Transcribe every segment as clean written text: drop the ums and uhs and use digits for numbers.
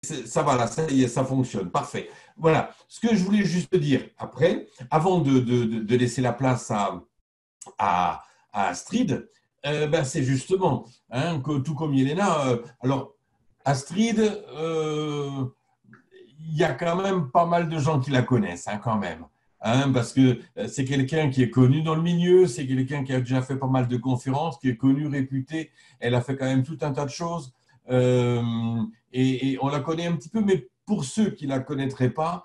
ça va là, ça y est, ça fonctionne, parfait. Voilà, ce que je voulais juste dire après, avant de laisser la place à, à Astrid, ben c'est justement, hein, que, tout comme Yelena, alors Astrid, il y a quand même pas mal de gens qui la connaissent, hein, quand même. Hein, parce que c'est quelqu'un qui est connu dans le milieu, c'est quelqu'un qui a déjà fait pas mal de conférences, qui est connu, réputé. Elle a fait quand même tout un tas de choses. Euh, et on la connaît un petit peu, mais pour ceux qui ne la connaîtraient pas,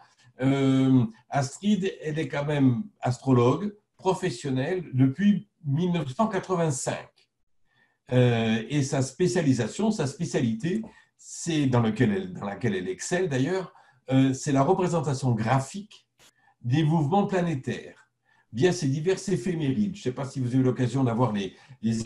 Astrid, elle est quand même astrologue professionnelle depuis 1985. Et sa spécialisation, sa spécialité, c'est dans laquelle elle excelle d'ailleurs, c'est la représentation graphique des mouvements planétaires via ces diverses éphémérides. Je ne sais pas si vous avez eu l'occasion d'avoir les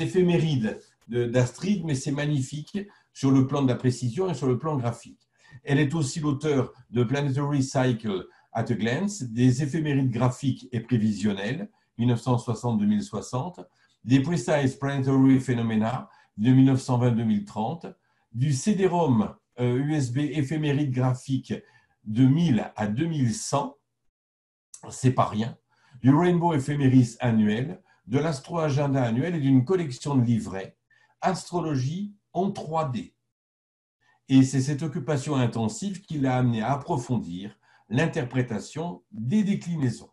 éphémérides d'Astrid, mais c'est magnifique sur le plan de la précision et sur le plan graphique. Elle est aussi l'auteur de Planetary Cycle at a Glance, des éphémérides graphiques et prévisionnelles, 1960-2060, des Precise Planetary Phenomena de 1920-2030, du CD-ROM USB éphéméride graphique de 1000 à 2100, c'est pas rien, du Rainbow Ephemeris annuel, de l'astro-agenda annuel et d'une collection de livrets, astrologie en 3D. Et c'est cette occupation intensive qui l'a amené à approfondir l'interprétation des déclinaisons.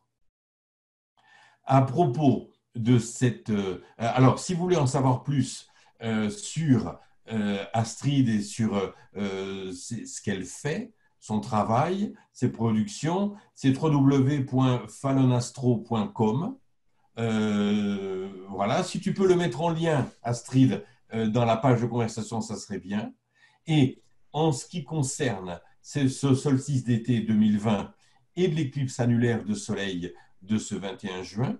À propos de cette... alors, si vous voulez en savoir plus sur Astrid et sur ce qu'elle fait, son travail, ses productions, c'est www.fallonastro.com. Voilà, si tu peux le mettre en lien, Astrid, dans la page de conversation, ça serait bien. Et en ce qui concerne ce solstice d'été 2020 et de l'éclipse annulaire de soleil de ce 21 juin,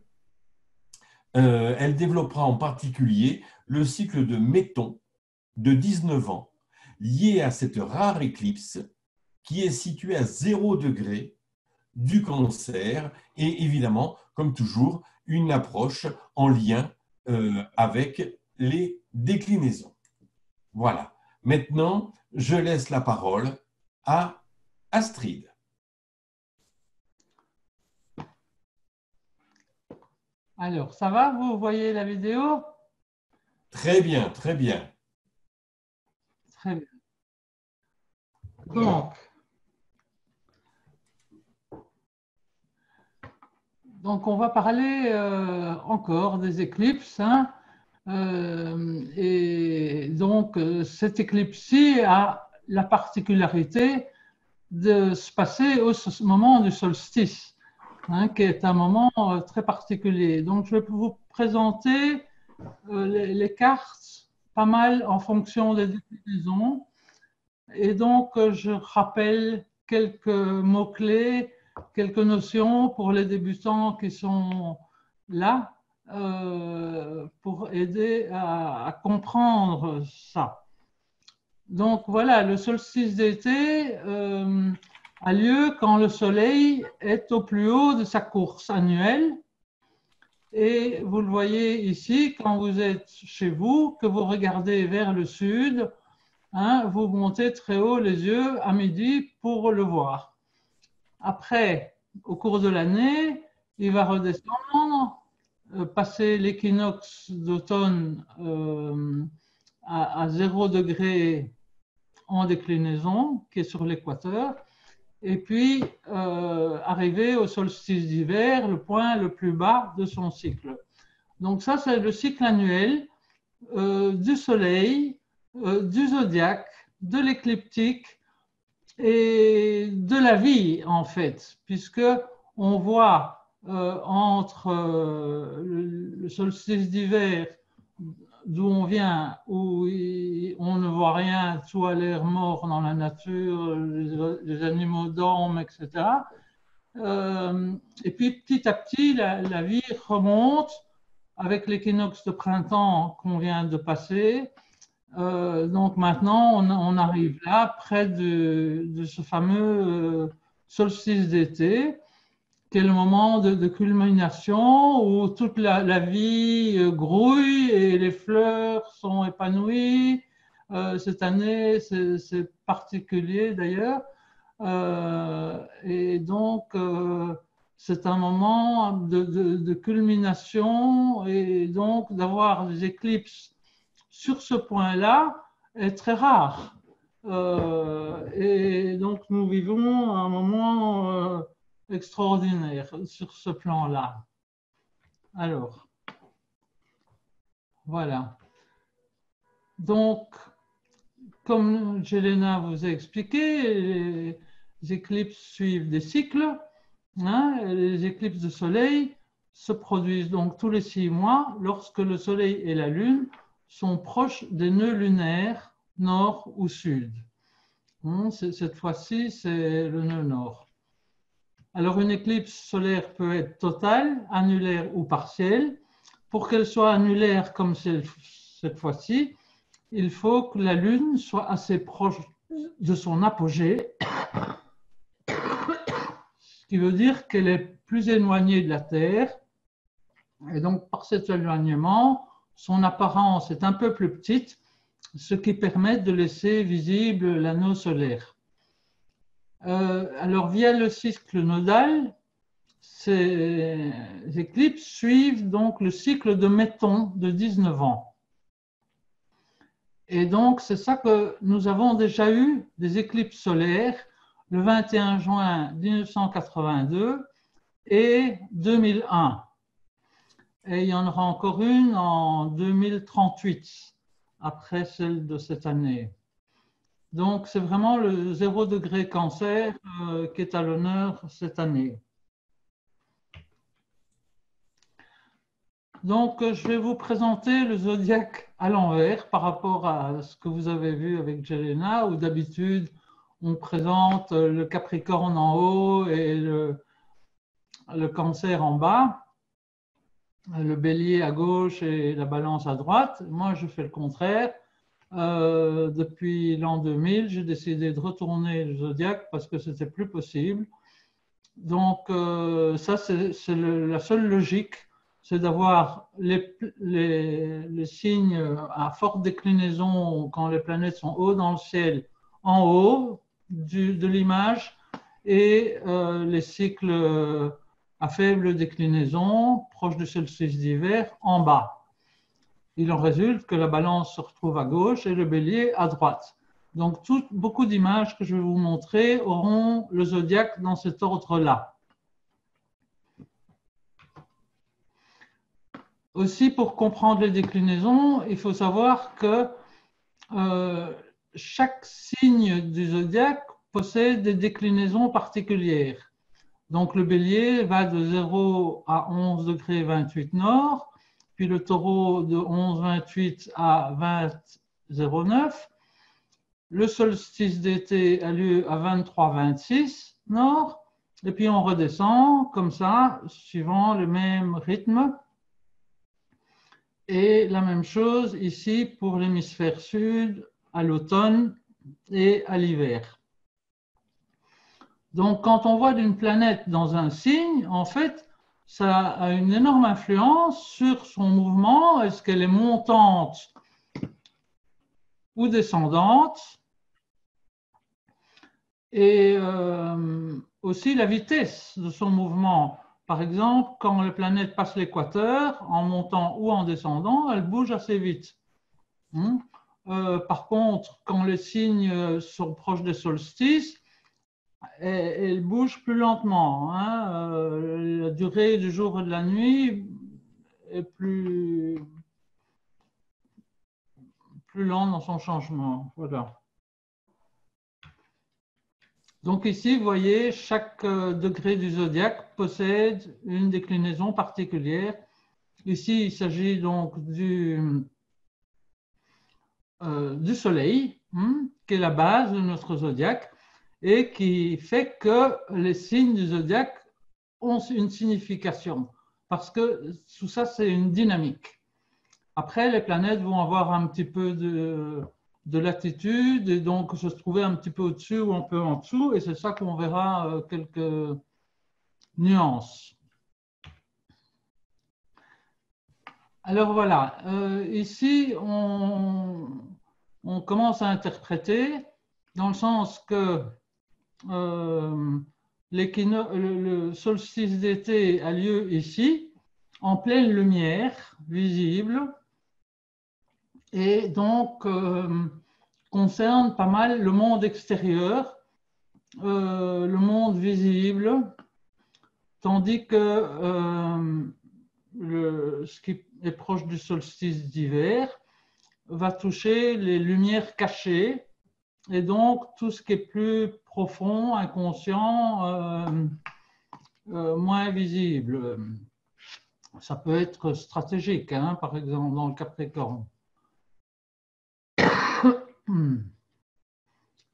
elle développera en particulier le cycle de Méton de 19 ans, lié à cette rare éclipse qui est située à 0 degré du Cancer et évidemment, comme toujours, une approche en lien avec les déclinaisons. Voilà. Maintenant, je laisse la parole à Astrid. Alors, ça va? Vous voyez la vidéo? Très bien, très bien. Très bien. Donc, on va parler encore des éclipses. Hein. Et donc, cette éclipse-ci a la particularité de se passer au moment du solstice, hein, qui est un moment très particulier. Donc, je vais vous présenter les cartes pas mal en fonction des déclinaisons. Et donc, je rappelle quelques mots-clés, quelques notions pour les débutants qui sont là, pour aider à comprendre ça. Donc voilà, le solstice d'été a lieu quand le Soleil est au plus haut de sa course annuelle. Et vous le voyez ici, quand vous êtes chez vous, que vous regardez vers le sud, hein, vous montez très haut les yeux à midi pour le voir. Après, au cours de l'année, il va redescendre, passer l'équinoxe d'automne à 0 degré en déclinaison, qui est sur l'équateur, et puis arriver au solstice d'hiver, le point le plus bas de son cycle. Donc ça, c'est le cycle annuel du Soleil, du zodiaque, de l'écliptique et de la vie, en fait, puisque on voit entre le solstice d'hiver, d'où on vient, où on ne voit rien, tout a l'air mort dans la nature, les animaux dorment, etc. Et puis petit à petit, la vie remonte avec l'équinoxe de printemps qu'on vient de passer. Donc maintenant, on arrive là, près de ce fameux solstice d'été, qui est le moment de culmination où toute la vie grouille et les fleurs sont épanouies, Cette année, c'est particulier d'ailleurs. Et donc, c'est un moment de culmination et donc d'avoir des éclipses sur ce point-là est très rare. Et donc, nous vivons un moment extraordinaire sur ce plan-là. Alors, voilà. Donc, comme Jelena vous a expliqué, les éclipses suivent des cycles. Hein, les éclipses de soleil se produisent donc tous les 6 mois lorsque le soleil et la lune sont proches des nœuds lunaires nord ou sud. Cette fois-ci, c'est le nœud nord. Alors, une éclipse solaire peut être totale, annulaire ou partielle. Pour qu'elle soit annulaire comme cette fois-ci, il faut que la lune soit assez proche de son apogée, ce qui veut dire qu'elle est plus éloignée de la Terre. Et donc, par cet éloignement, son apparence est un peu plus petite, ce qui permet de laisser visible l'anneau solaire. Alors, via le cycle nodal, ces éclipses suivent donc le cycle de Méton de 19 ans. Et donc, c'est ça que nous avons déjà eu des éclipses solaires le 21 juin 1982 et 2001. Et il y en aura encore une en 2038, après celle de cette année. Donc, c'est vraiment le 0 degré cancer qui est à l'honneur cette année. Donc, je vais vous présenter le zodiaque à l'envers par rapport à ce que vous avez vu avec Jelena, où d'habitude, on présente le Capricorne en haut et le Cancer en bas, le Bélier à gauche et la Balance à droite. Moi, je fais le contraire. Depuis l'an 2000, j'ai décidé de retourner le zodiaque parce que c'était plus possible. Donc, ça, c'est la seule logique, c'est d'avoir les signes à forte déclinaison quand les planètes sont haut dans le ciel, en haut de l'image, et les cycles à faible déclinaison, proche du solstice d'hiver, en bas. Il en résulte que la balance se retrouve à gauche et le bélier à droite. Donc, beaucoup d'images que je vais vous montrer auront le zodiaque dans cet ordre-là. Aussi, pour comprendre les déclinaisons, il faut savoir que chaque signe du zodiaque possède des déclinaisons particulières. Donc, le bélier va de 0 à 11 degrés 28 nord, puis le taureau de 11,28 à 20,09. Le solstice d'été a lieu à 23,26 nord, et puis on redescend comme ça, suivant le même rythme. Et la même chose ici pour l'hémisphère sud, à l'automne et à l'hiver. Donc, quand on voit une planète dans un signe, en fait, ça a une énorme influence sur son mouvement. Est-ce qu'elle est montante ou descendante? Et aussi la vitesse de son mouvement. Par exemple, quand la planète passe l'équateur, en montant ou en descendant, elle bouge assez vite. Par contre, quand les signes sont proches des solstices, elle bouge plus lentement. La durée du jour et de la nuit est plus lente dans son changement. Voilà. Donc ici, vous voyez, chaque degré du zodiaque possède une déclinaison particulière. Ici, il s'agit donc du Soleil, qui est la base de notre zodiaque et qui fait que les signes du zodiaque ont une signification, parce que tout ça, c'est une dynamique. Après, les planètes vont avoir un petit peu de latitude et donc se trouver un petit peu au-dessus ou un peu en dessous, et c'est ça qu'on verra quelques nuances. Alors voilà, ici, on commence à interpréter dans le sens que le solstice d'été a lieu ici, en pleine lumière visible, et donc concerne pas mal le monde extérieur, le monde visible, tandis que ce qui est proche du solstice d'hiver va toucher les lumières cachées, et donc tout ce qui est plus profond, inconscient, moins visible. Ça peut être stratégique, hein, par exemple dans le Capricorne.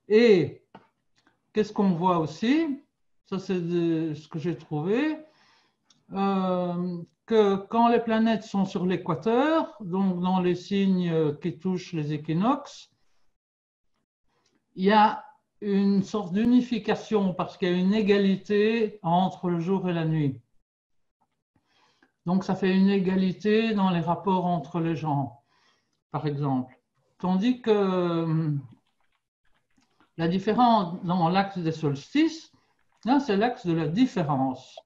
Et qu'est-ce qu'on voit aussi? Ça, c'est ce que j'ai trouvé. Que quand les planètes sont sur l'équateur, donc dans les signes qui touchent les équinoxes, il y a une sorte d'unification parce qu'il y a une égalité entre le jour et la nuit. Donc ça fait une égalité dans les rapports entre les gens, par exemple. Tandis que la différence dans l'axe des solstices, là, c'est l'axe de la différence,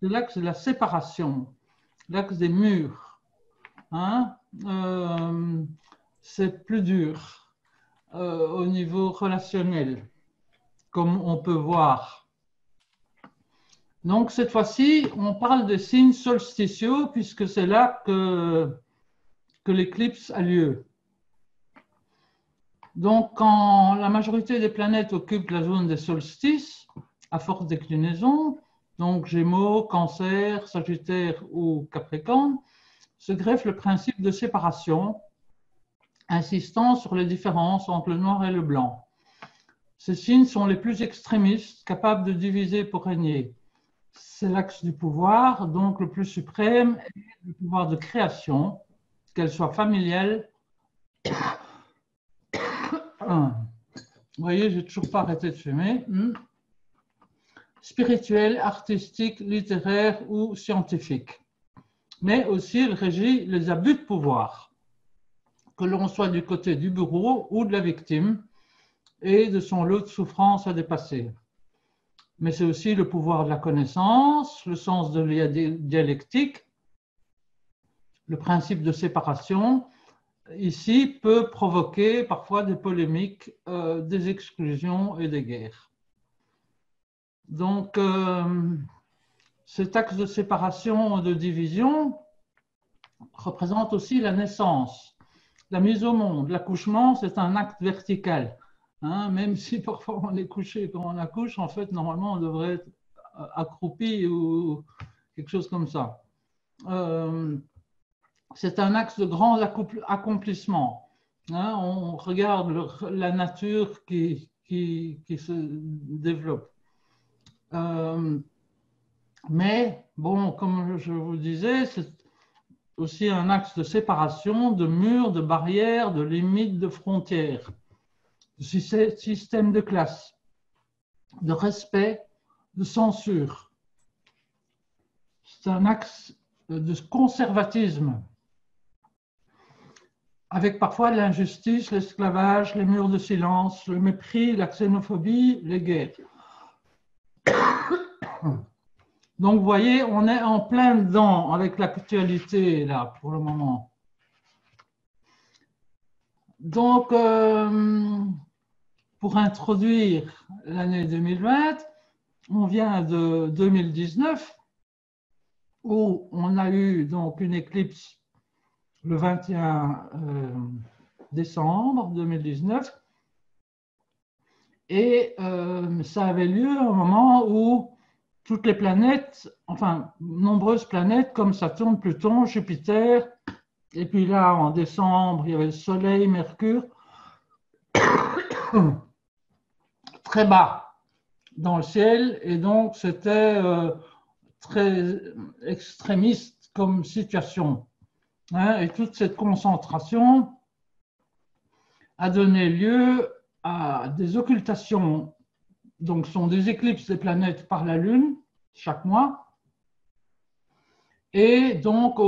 c'est l'axe de la séparation, l'axe des murs. Hein? C'est plus dur au niveau relationnel, comme on peut voir. Donc cette fois-ci, on parle des signes solsticiaux puisque c'est là que l'éclipse a lieu. Donc, quand la majorité des planètes occupent la zone des solstices, à forte déclinaison, donc Gémeaux, Cancer, Sagittaire ou Capricorne, se greffe le principe de séparation, insistant sur les différences entre le noir et le blanc. Ces signes sont les plus extrémistes, capables de diviser pour régner. C'est l'axe du pouvoir, donc le plus suprême, est le pouvoir de création, qu'elle soit familiale. Vous voyez, j'ai toujours pas arrêté de fumer. Spirituel, artistique, littéraire ou scientifique. Mais aussi, elle régit les abus de pouvoir, que l'on soit du côté du bourreau ou de la victime, et de son lot de souffrances à dépasser. Mais c'est aussi le pouvoir de la connaissance, le sens de la dialectique, le principe de séparation, ici peut provoquer parfois des polémiques, des exclusions et des guerres. Donc, cet axe de séparation, de division, représente aussi la naissance, la mise au monde. L'accouchement, c'est un acte vertical. Hein, même si parfois on est couché quand on accouche, en fait, normalement, on devrait être accroupi ou quelque chose comme ça. C'est un axe de grand accomplissement. Hein, on regarde la nature qui se développe. Mais, bon, comme je vous disais, c'est aussi un axe de séparation, de murs, de barrières, de limites, de frontières, de système de classe, de respect, de censure. C'est un axe de conservatisme, avec parfois l'injustice, l'esclavage, les murs de silence, le mépris, la xénophobie, les guerres. Donc, vous voyez, on est en plein dedans avec l'actualité, là, pour le moment. Donc, pour introduire l'année 2020, on vient de 2019, où on a eu donc une éclipse le 21 décembre 2019, et ça avait lieu au moment où toutes les planètes, enfin nombreuses planètes comme Saturne, Pluton, Jupiter, et puis là en décembre il y avait le Soleil, Mercure, très bas dans le ciel, et donc c'était très extrémiste comme situation. Hein, et toute cette concentration a donné lieu à des occultations. Donc, ce sont des éclipses des planètes par la Lune, chaque mois. Et donc,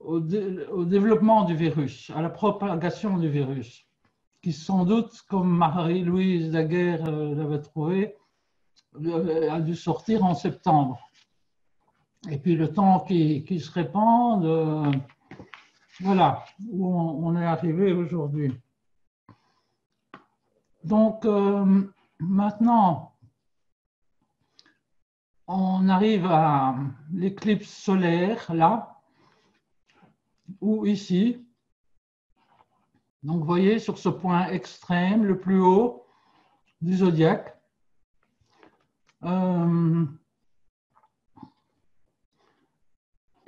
au développement du virus, à la propagation du virus, qui sans doute, comme Marie-Louise Daguerre l'avait trouvé, a dû sortir en septembre. Et puis le temps qui se répande, voilà où on est arrivé aujourd'hui. Donc maintenant, on arrive à l'éclipse solaire, là, ou ici. Donc vous voyez sur ce point extrême, le plus haut du zodiaque.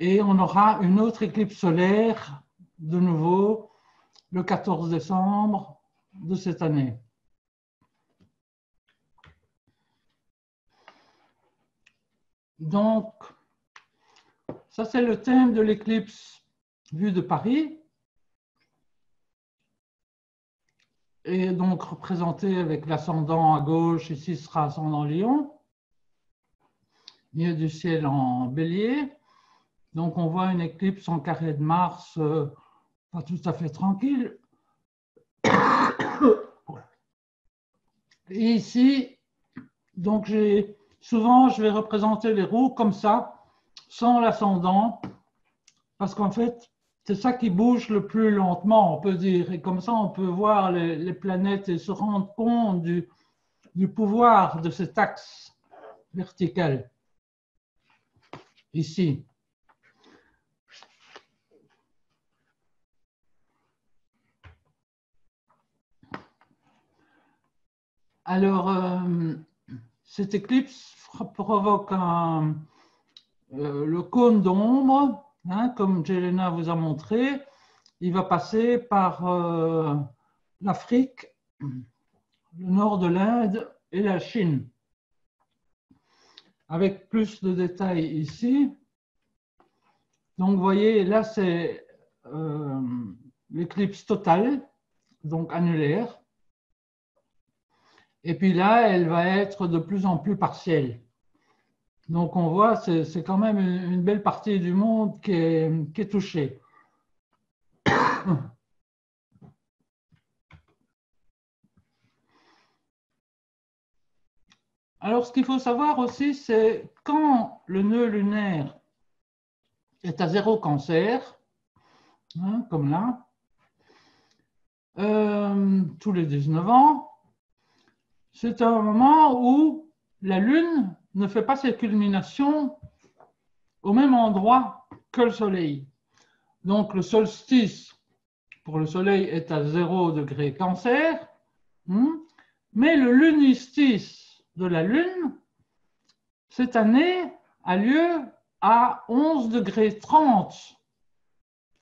Et on aura une autre éclipse solaire, de nouveau, le 14 décembre de cette année. Donc, ça c'est le thème de l'éclipse vue de Paris. Et donc représenté avec l'ascendant à gauche, ici sera ascendant Lion, milieu du ciel en Bélier. Donc on voit une éclipse en carré de Mars, pas tout à fait tranquille. Et ici, donc souvent je vais représenter les roues comme ça, sans l'ascendant, parce qu'en fait, c'est ça qui bouge le plus lentement, on peut dire. Et comme ça, on peut voir les planètes et se rendre compte du pouvoir de cet axe vertical, ici. Alors, cette éclipse provoque le cône d'ombre, hein, comme Jelena vous a montré. Il va passer par l'Afrique, le nord de l'Inde et la Chine. Avec plus de détails ici. Donc, vous voyez, là, c'est l'éclipse totale, donc annulaire. Et puis là, elle va être de plus en plus partielle. Donc, on voit, c'est quand même une belle partie du monde qui est touchée. Alors, ce qu'il faut savoir aussi, c'est quand le nœud lunaire est à 0 Cancer, hein, comme là, tous les 19 ans, c'est un moment où la Lune ne fait pas ses culminations au même endroit que le Soleil. Donc, le solstice pour le Soleil est à 0 degré Cancer, mais le lunistique de la Lune, cette année, a lieu à 11 degrés 30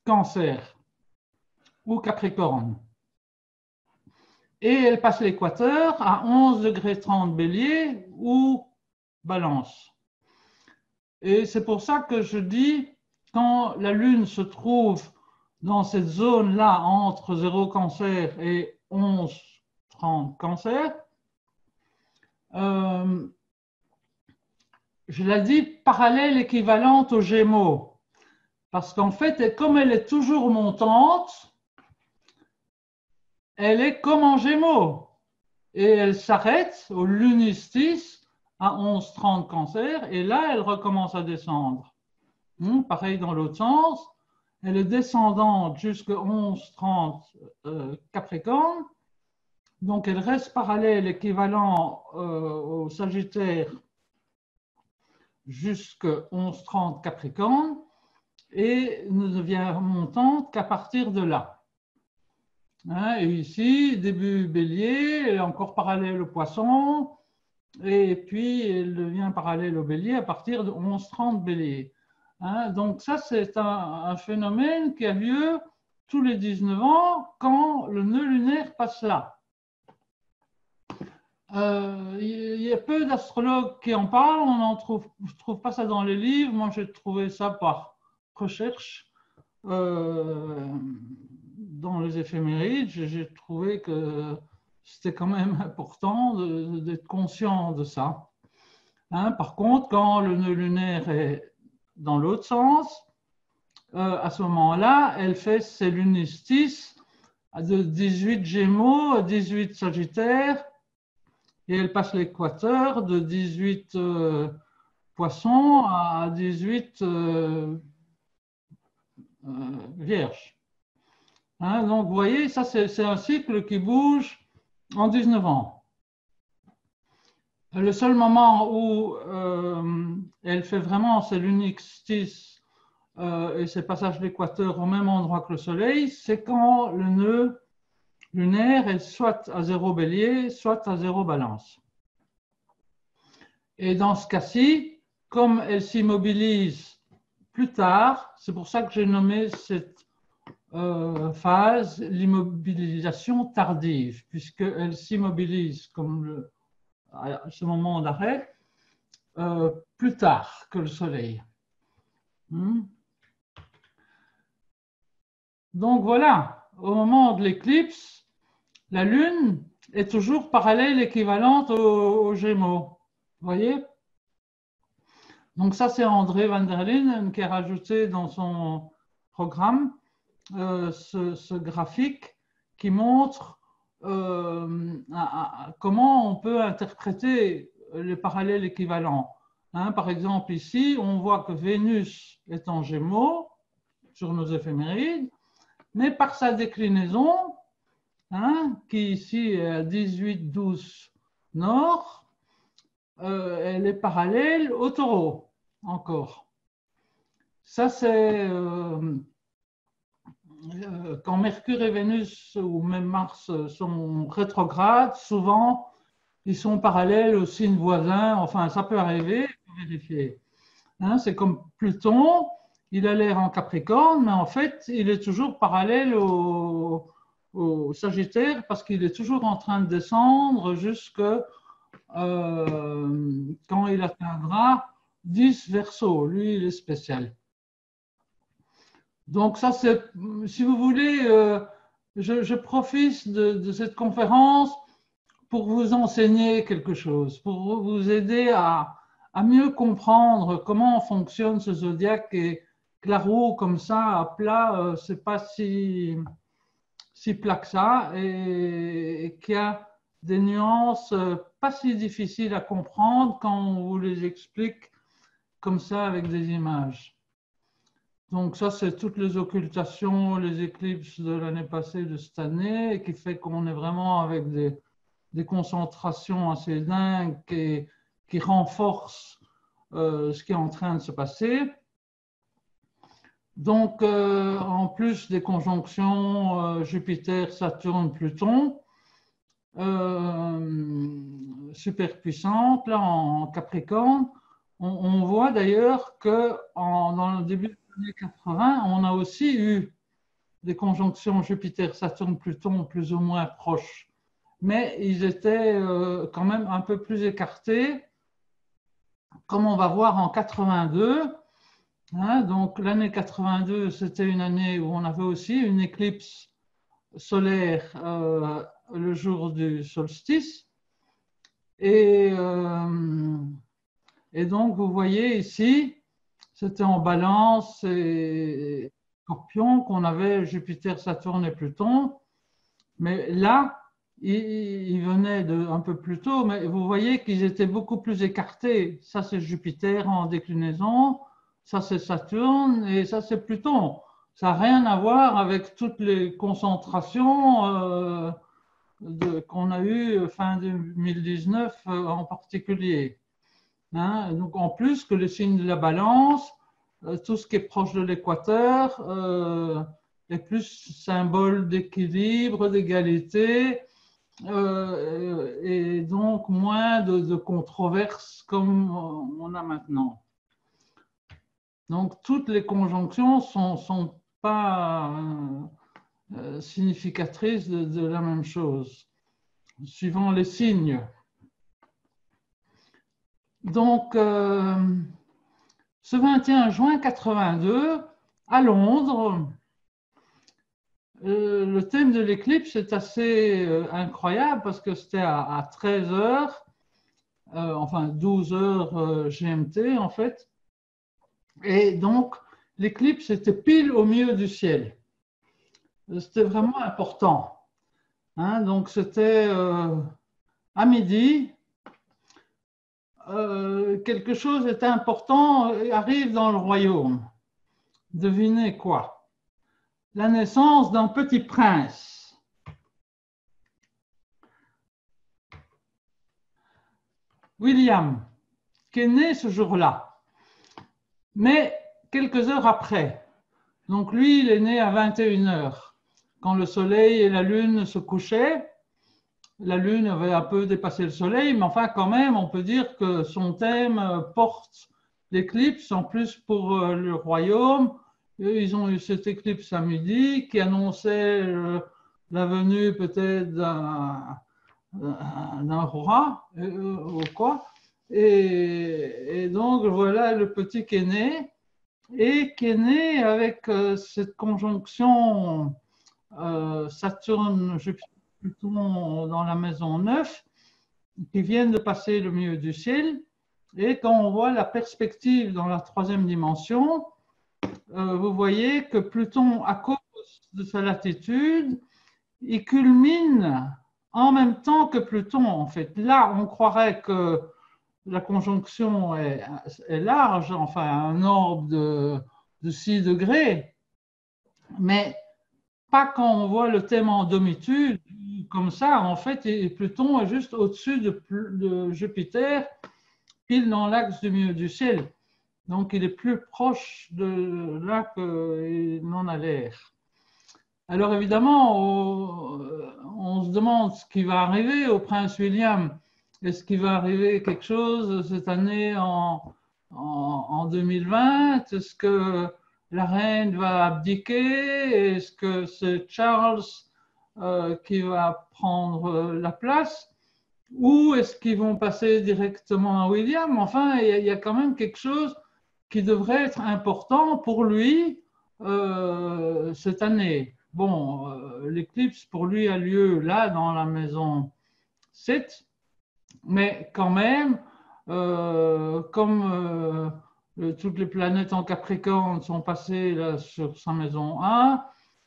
Cancer ou Capricorne. Et elle passe l'équateur à 11 degrés 30 Bélier ou Balance. Et c'est pour ça que je dis, quand la Lune se trouve dans cette zone-là entre 0 Cancer et 11, 30 Cancer, je la dis parallèle équivalente aux Gémeaux. Parce qu'en fait, comme elle est toujours montante, elle est comme en Gémeaux. Et elle s'arrête au lunistique à 11, 30 Cancer. Et là, elle recommence à descendre. Pareil dans l'autre sens. Elle est descendante jusqu'à 11, 30 Capricorne. Donc, elle reste parallèle équivalent au Sagittaire jusqu'à 11, 30 Capricorne et ne devient montante qu'à partir de là. Hein, et ici, début Bélier, elle est encore parallèle au Poisson, et puis elle devient parallèle au Bélier à partir de 11, 30 Bélier. Hein, donc ça, c'est un phénomène qui a lieu tous les 19 ans quand le nœud lunaire passe là. Il y a peu d'astrologues qui en parlent, je ne trouve pas ça dans les livres, moi j'ai trouvé ça par recherche dans les éphémérides, j'ai trouvé que c'était quand même important d'être conscient de ça. Hein, par contre, quand le nœud lunaire est dans l'autre sens, à ce moment-là, elle fait ses lumistices de 18 Gémeaux à 18 Sagittaires, et elle passe l'équateur de 18 Poissons à 18 Vierges. Hein, donc, vous voyez, ça, c'est un cycle qui bouge en 19 ans. Le seul moment où elle fait vraiment ses lumistices et ses passages d'équateur au même endroit que le Soleil, c'est quand le nœud lunaire est soit à 0 Bélier, soit à 0 Balance. Et dans ce cas-ci, comme elle s'immobilise plus tard, c'est pour ça que j'ai nommé cette phase l'immobilisation tardive, puisqu'elle s'immobilise comme à ce moment d'arrêt plus tard que le Soleil. Donc voilà, au moment de l'éclipse, la Lune est toujours parallèle équivalente aux Gémeaux. Vous voyez? Donc ça, c'est André van der Linden qui a rajouté dans son programme ce graphique qui montre comment on peut interpréter les parallèles équivalents. Hein, par exemple, ici, on voit que Vénus est en Gémeaux sur nos éphémérides, mais par sa déclinaison, hein, qui ici est à 18-12 nord, elle est parallèle au Taureau, encore. Ça, c'est quand Mercure et Vénus ou même Mars sont rétrogrades, souvent, ils sont parallèles aux signes voisins. Enfin, ça peut arriver, il faut vérifier. Hein, c'est comme Pluton, il a l'air en Capricorne, mais en fait, il est toujours parallèle au Sagittaire parce qu'il est toujours en train de descendre jusque quand il atteindra 10 Verseau. Lui, il est spécial. Donc ça, c'est, si vous voulez, je profite de cette conférence pour vous enseigner quelque chose, pour vous aider à mieux comprendre comment fonctionne ce zodiaque. Et Claro, comme ça, à plat, c'est pas si plat que ça, et qu'il y a des nuances pas si difficiles à comprendre quand on vous les explique comme ça avec des images. Donc ça, c'est toutes les occultations, les éclipses de l'année passée, de cette année, et qui fait qu'on est vraiment avec des concentrations assez dingues qui renforcent ce qui est en train de se passer. Donc, en plus des conjonctions Jupiter, Saturne, Pluton, super puissantes, là, en Capricorne, on voit d'ailleurs que dans le début des années 80, on a aussi eu des conjonctions Jupiter, Saturne, Pluton plus ou moins proches. Mais ils étaient quand même un peu plus écartés, comme on va voir en 82. Hein, donc l'année 82, c'était une année où on avait aussi une éclipse solaire le jour du solstice. Et donc, vous voyez ici, c'était en Balance et Scorpion qu'on avait Jupiter, Saturne et Pluton. Mais là, ils venaient un peu plus tôt, mais vous voyez qu'ils étaient beaucoup plus écartés. Ça, c'est Jupiter en déclinaison, ça, c'est Saturne et ça, c'est Pluton. Ça n'a rien à voir avec toutes les concentrations qu'on a eues fin 2019 en particulier. Hein, donc, en plus que les signes de la Balance, tout ce qui est proche de l'équateur est plus symbole d'équilibre, d'égalité, et donc moins de controverses comme on a maintenant. Donc toutes les conjonctions ne sont pas significatrices de la même chose, suivant les signes. Donc, ce 21 juin 82, à Londres, le thème de l'éclipse est assez incroyable parce que c'était à 13 heures, enfin 12 heures GMT en fait. Et donc, l'éclipse était pile au milieu du ciel. C'était vraiment important. Hein, donc c'était à midi. Quelque chose d'important arrive dans le royaume. Devinez quoi? La naissance d'un petit prince. William, qui est né ce jour-là, mais quelques heures après. Donc lui, il est né à 21 heures, quand le soleil et la lune se couchaient. La lune avait un peu dépassé le soleil, mais enfin quand même, on peut dire que son thème porte l'éclipse, en plus pour le royaume. Ils ont eu cette éclipse à midi qui annonçait la venue peut-être d'un roi ou quoi. Et donc voilà le petit qui est né, et qui est né avec cette conjonction Saturne-Jupiter dans la maison 9, qui viennent de passer le milieu du ciel. Et quand on voit la perspective dans la troisième dimension, vous voyez que Pluton, à cause de sa latitude, il culmine en même temps que Pluton, en fait. Là, on croirait que la conjonction est large, enfin un orbe de 6 degrés, mais pas quand on voit le thème en domitude, comme ça, en fait, et Pluton est juste au-dessus de Jupiter, pile dans l'axe du milieu du ciel. Donc, il est plus proche de là qu'il n'en a l'air. Alors, évidemment, on se demande ce qui va arriver au prince William. Est-ce qu'il va arriver quelque chose cette année en 2020? Est-ce que la reine va abdiquer? Est-ce que c'est Charles qui va prendre la place? Ou est-ce qu'ils vont passer directement à William? Enfin, il y a quand même quelque chose qui devrait être important pour lui cette année. Bon, l'éclipse pour lui a lieu là dans la maison 7, mais quand même, comme toutes les planètes en Capricorne sont passées là, sur sa maison 1,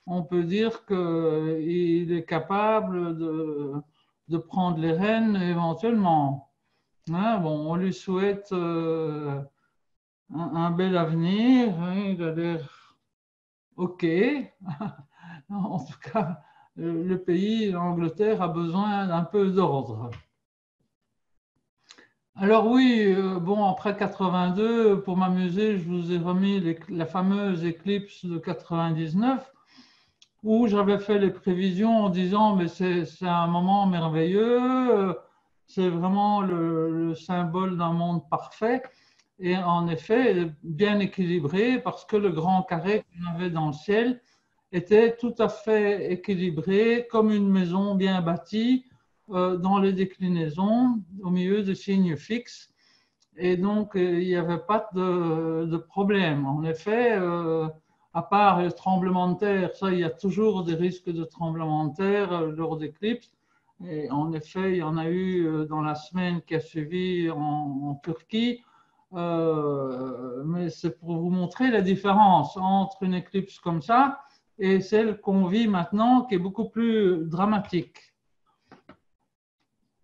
on peut dire qu'il est capable de prendre les rênes éventuellement. Hein, bon, on lui souhaite un bel avenir. Hein, il a l'air OK. En tout cas, le pays, l'Angleterre, a besoin d'un peu d'ordre. Alors oui, bon, après 82, pour m'amuser, je vous ai remis la fameuse éclipse de 99, où j'avais fait les prévisions en disant, mais c'est un moment merveilleux, c'est vraiment le symbole d'un monde parfait, et en effet, bien équilibré, parce que le grand carré qu'on avait dans le ciel était tout à fait équilibré, comme une maison bien bâtie, dans les déclinaisons, au milieu de signes fixes. Et donc, il n'y avait pas de problème. En effet, à part les tremblements de terre, ça, il y a toujours des risques de tremblements de terre lors d'éclipses. Et en effet, il y en a eu dans la semaine qui a suivi en Turquie. Mais c'est pour vous montrer la différence entre une éclipse comme ça et celle qu'on vit maintenant, qui est beaucoup plus dramatique.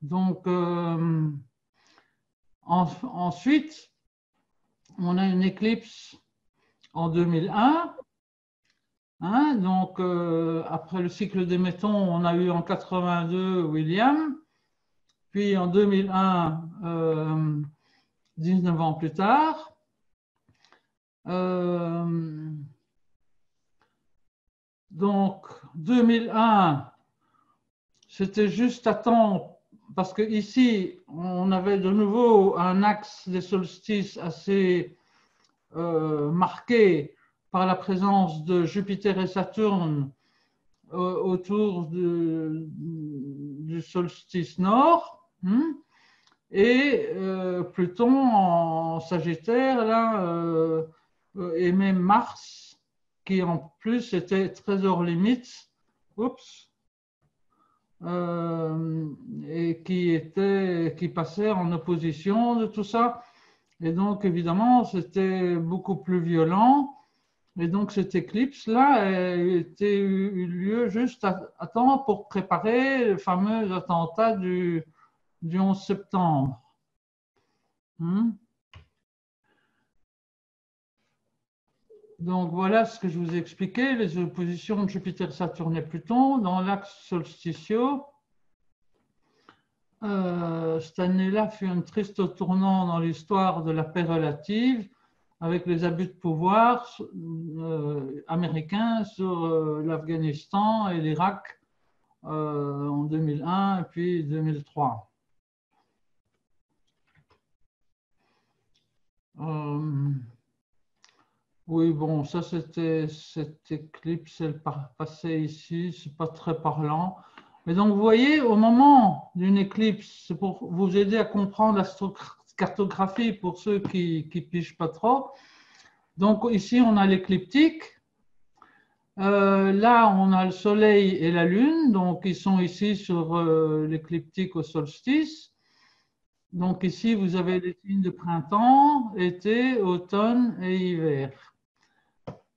Donc, ensuite, on a une éclipse en 2001. Hein, donc, après le cycle des métons, on a eu en 82 William. Puis en 2001, 19 ans plus tard. Donc, 2001, c'était juste à temps, parce qu'ici, on avait de nouveau un axe des solstices assez marqué par la présence de Jupiter et Saturne autour du solstice nord, et Pluton en Sagittaire, là, et même Mars, qui en plus était très hors limite, et qui passait en opposition de tout ça. Et donc, évidemment, c'était beaucoup plus violent. Et donc, cette éclipse-là a eu lieu juste à temps pour préparer le fameux attentat du 11 septembre. Donc, voilà ce que je vous ai expliqué, les oppositions de Jupiter, Saturne et Pluton dans l'axe solsticiaux. Cette année-là fut un triste tournant dans l'histoire de la paix relative, avec les abus de pouvoir américains sur l'Afghanistan et l'Irak en 2001 et puis 2003. Oui, bon, ça c'était cette éclipse, elle passait ici, c'est pas très parlant. Mais donc, vous voyez, au moment d'une éclipse, c'est pour vous aider à comprendre l'astrocartographie pour ceux qui ne pigent pas trop. Donc, ici, on a l'écliptique. Là, on a le Soleil et la Lune. Donc, ils sont ici sur l'écliptique au solstice. Donc, ici, vous avez les signes de printemps, été, automne et hiver.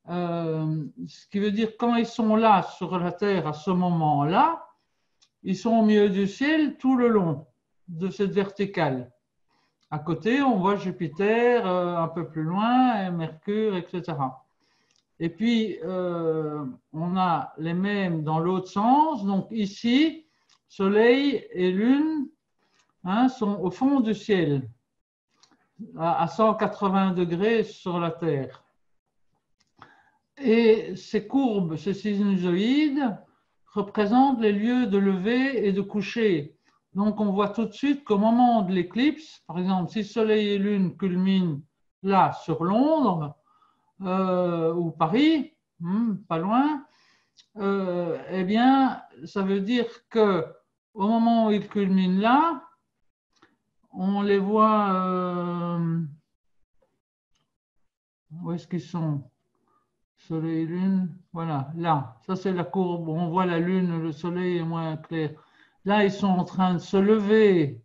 Ce qui veut dire quand ils sont là sur la Terre à ce moment-là, ils sont au milieu du ciel tout le long de cette verticale. À côté, on voit Jupiter un peu plus loin, et Mercure, etc. Et puis, on a les mêmes dans l'autre sens. Donc ici, Soleil et Lune sont au fond du ciel, à 180 degrés sur la Terre. Et ces courbes, ces sinusoïdes, représentent les lieux de lever et de coucher. Donc, on voit tout de suite qu'au moment de l'éclipse, par exemple, si Soleil et Lune culminent là sur Londres ou Paris, pas loin, eh bien, ça veut dire que au moment où ils culminent là, on les voit. Où est-ce qu'ils sont? Soleil et Lune, voilà, là, ça c'est la courbe, on voit la Lune, le Soleil est moins clair. Là, ils sont en train de se lever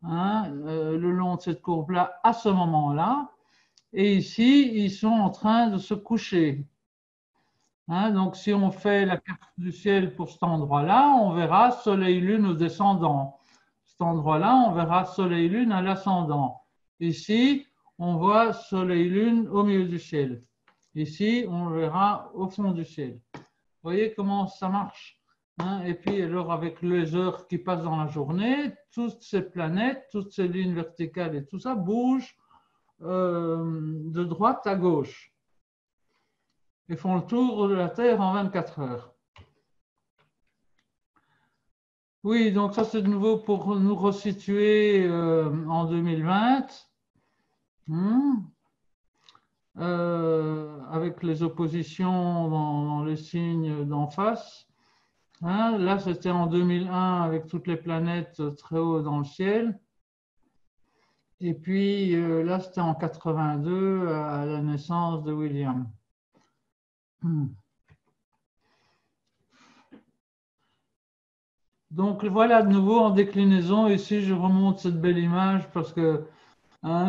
le long de cette courbe-là à ce moment-là. Et ici, ils sont en train de se coucher. Donc, si on fait la carte du ciel pour cet endroit-là, on verra Soleil-Lune au descendant. Cet endroit-là, on verra Soleil-Lune à l'ascendant. Ici, on voit Soleil-Lune au milieu du ciel. Ici, on le verra au fond du ciel. Vous voyez comment ça marche? Et puis, alors, avec les heures qui passent dans la journée, toutes ces planètes, toutes ces lignes verticales et tout ça bougent de droite à gauche et font le tour de la Terre en 24 heures. Oui, donc ça, c'est de nouveau pour nous resituer en 2020. Avec les oppositions dans les signes d'en face. Là, c'était en 2001 avec toutes les planètes très haut dans le ciel. Et puis là, c'était en 82 à la naissance de William. Donc voilà, de nouveau en déclinaison. Ici, je remonte cette belle image parce que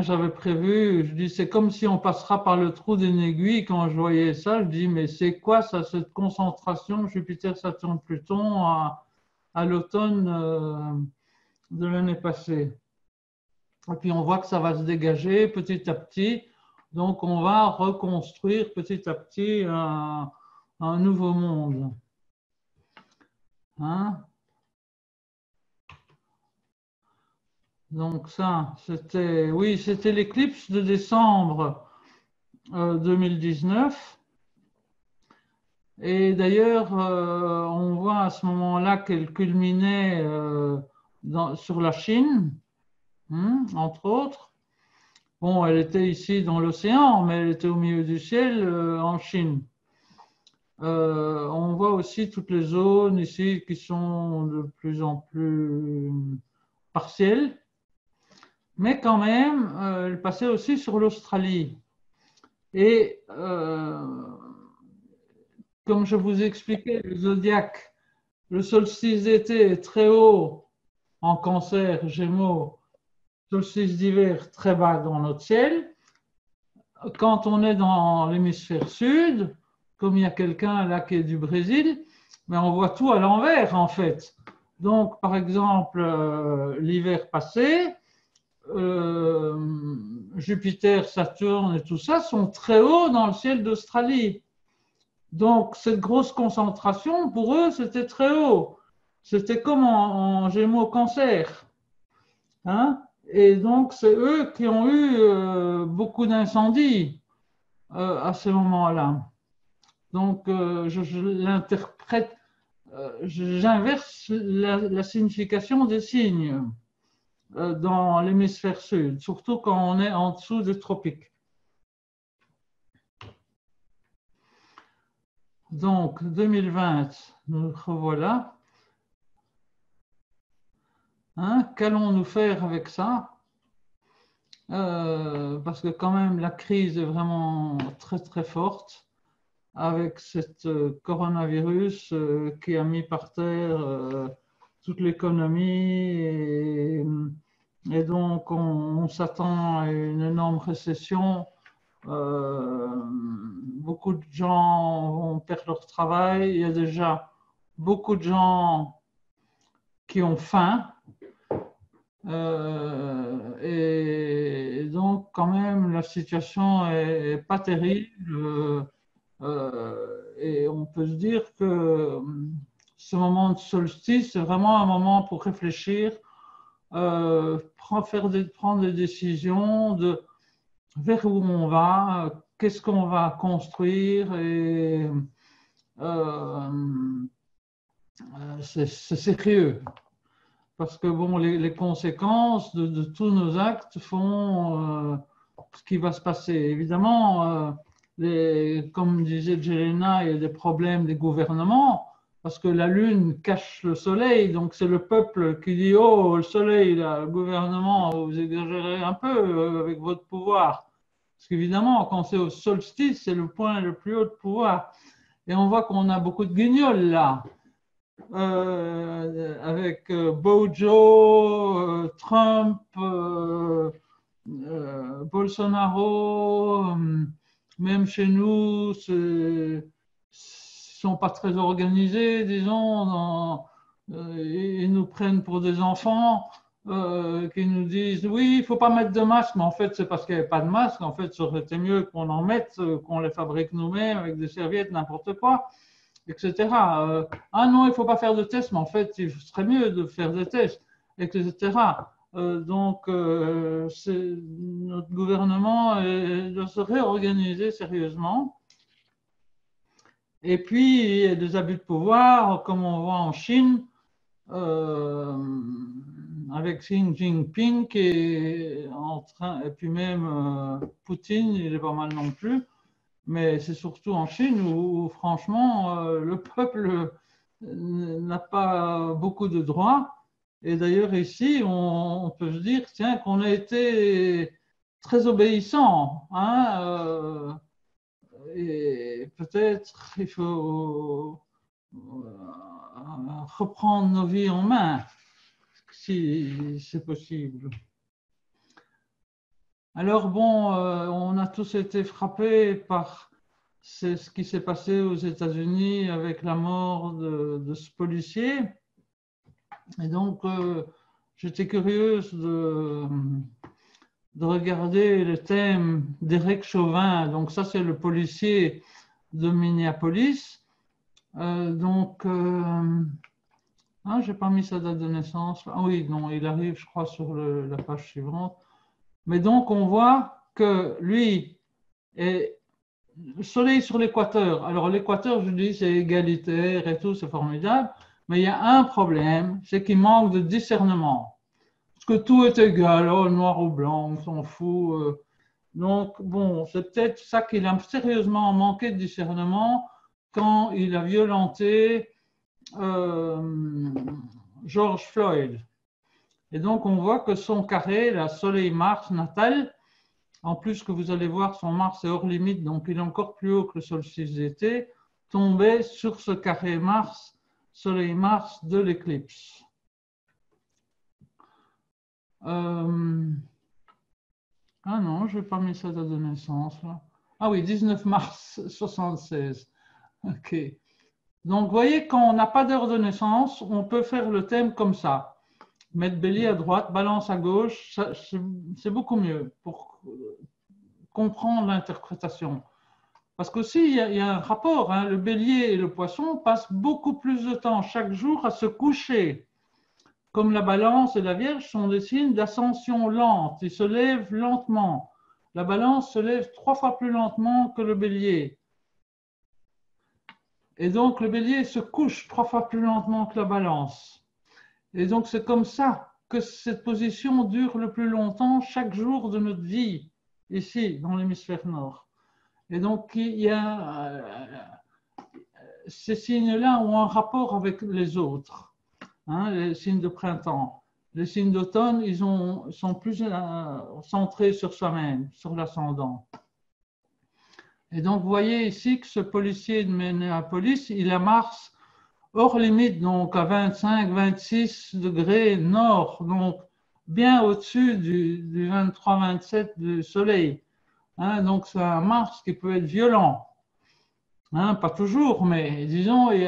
j'avais prévu, je dis, c'est comme si on passera par le trou d'une aiguille. Quand je voyais ça, je dis, mais c'est quoi ça, cette concentration Jupiter, Saturne, Pluton à l'automne de l'année passée. Et puis on voit que ça va se dégager petit à petit. Donc on va reconstruire petit à petit un nouveau monde. Donc ça, c'était, oui, c'était l'éclipse de décembre 2019. Et d'ailleurs, on voit à ce moment-là qu'elle culminait sur la Chine, entre autres. Bon, elle était ici dans l'océan, mais elle était au milieu du ciel en Chine. On voit aussi toutes les zones ici qui sont de plus en plus partielles. Mais quand même, elle passait aussi sur l'Australie. Et comme je vous expliquais, le zodiaque, le solstice d'été est très haut en Cancer, Gémeaux, solstice d'hiver très bas dans notre ciel. quand on est dans l'hémisphère sud, comme il y a quelqu'un là qui est du Brésil, mais on voit tout à l'envers en fait. Donc, par exemple, l'hiver passé, Jupiter, Saturne et tout ça sont très hauts dans le ciel d'Australie. Donc, cette grosse concentration, pour eux, c'était très haut. C'était comme en Gémeaux Cancer. Hein? Et donc, c'est eux qui ont eu beaucoup d'incendies à ce moment-là. Donc, je l'interprète, j'inverse la signification des signes dans l'hémisphère sud, surtout quand on est en dessous des tropiques. Donc, 2020, nous revoilà. Hein, qu'allons-nous faire avec ça? Parce que quand même, la crise est vraiment très, très forte avec cette coronavirus qui a mis par terre toute l'économie et donc on s'attend à une énorme récession. Beaucoup de gens vont perdre leur travail. Il y a déjà beaucoup de gens qui ont faim. Et donc, quand même, la situation est pas terrible. Et on peut se dire que ce moment de solstice, c'est vraiment un moment pour réfléchir, prendre des décisions de vers où on va, qu'est-ce qu'on va construire. Et c'est sérieux. Parce que bon, les conséquences de tous nos actes font ce qui va se passer. Évidemment, comme disait Jelena, il y a des problèmes des gouvernements, parce que la Lune cache le Soleil, donc c'est le peuple qui dit « Oh, le Soleil, là, le gouvernement, vous exagérez un peu avec votre pouvoir ». Parce qu'évidemment, quand c'est au solstice, c'est le point le plus haut de pouvoir. Et on voit qu'on a beaucoup de guignols là. Avec Bojo, Trump, Bolsonaro, même chez nous, ils ne sont pas très organisés, disons. Ils nous prennent pour des enfants qui nous disent oui, il ne faut pas mettre de masque, mais en fait, c'est parce qu'il n'y avait pas de masque. En fait, ça aurait été mieux qu'on en mette, qu'on les fabrique nous-mêmes avec des serviettes, n'importe quoi, etc. Ah non, il ne faut pas faire de tests, mais en fait, il serait mieux de faire des tests, etc. Donc, notre gouvernement doit se réorganiser sérieusement. Et puis, il y a des abus de pouvoir, comme on voit en Chine, avec Xi Jinping qui est en train, et puis même Poutine, il est pas mal non plus. Mais c'est surtout en Chine où franchement, le peuple n'a pas beaucoup de droits. Et d'ailleurs, ici, on peut se dire, tiens, qu'on a été très obéissant. Hein, et peut-être il faut reprendre nos vies en main, si c'est possible. Alors bon, on a tous été frappés par ce qui s'est passé aux États-Unis avec la mort de ce policier. Et donc, j'étais curieuse de regarder le thème d'Éric Chauvin. Donc ça, c'est le policier de Minneapolis. Donc, j'ai pas mis sa date de naissance. Ah oui, non, il arrive, je crois, sur la page suivante. Mais donc, on voit que lui est le soleil sur l'équateur. Alors, l'équateur, je dis, c'est égalitaire et tout, c'est formidable. Mais il y a un problème, c'est qu'il manque de discernement. Parce que tout est égal, oh, noir ou blanc, on s'en fout. Donc, bon, c'est peut-être ça qu'il a sérieusement manqué de discernement quand il a violenté George Floyd. Et donc, on voit que son carré, la Soleil-Mars natale, en plus que vous allez voir, son Mars est hors limite, donc il est encore plus haut que le solstice d'été, tombait sur ce carré Mars, Soleil-Mars de l'éclipse. Ah non, je n'ai pas mis sa date de naissance là. Ah oui, 19 mars 76. Ok. Donc, vous voyez, quand on n'a pas d'heure de naissance, on peut faire le thème comme ça. Mettre bélier à droite, balance à gauche, c'est beaucoup mieux pour comprendre l'interprétation. Parce qu'aussi, il y a un rapport. Hein, le bélier et le poisson passent beaucoup plus de temps chaque jour à se coucher. Comme la balance et la vierge sont des signes d'ascension lente. Ils se lèvent lentement. La balance se lève 3 fois plus lentement que le bélier. Et donc, le bélier se couche 3 fois plus lentement que la balance. Et donc, c'est comme ça que cette position dure le plus longtemps chaque jour de notre vie, ici, dans l'hémisphère nord. Et donc, il y a, ces signes-là ont un rapport avec les autres, hein, les signes de printemps. Les signes d'automne, ils sont plus centrés sur soi-même, sur l'ascendant. Et donc, vous voyez ici que ce policier de Minneapolis, il a Mars hors limite, donc à 25-26 degrés nord, donc bien au-dessus du 23-27 du Soleil. Hein, donc, c'est un Mars qui peut être violent. Hein, pas toujours, mais disons, il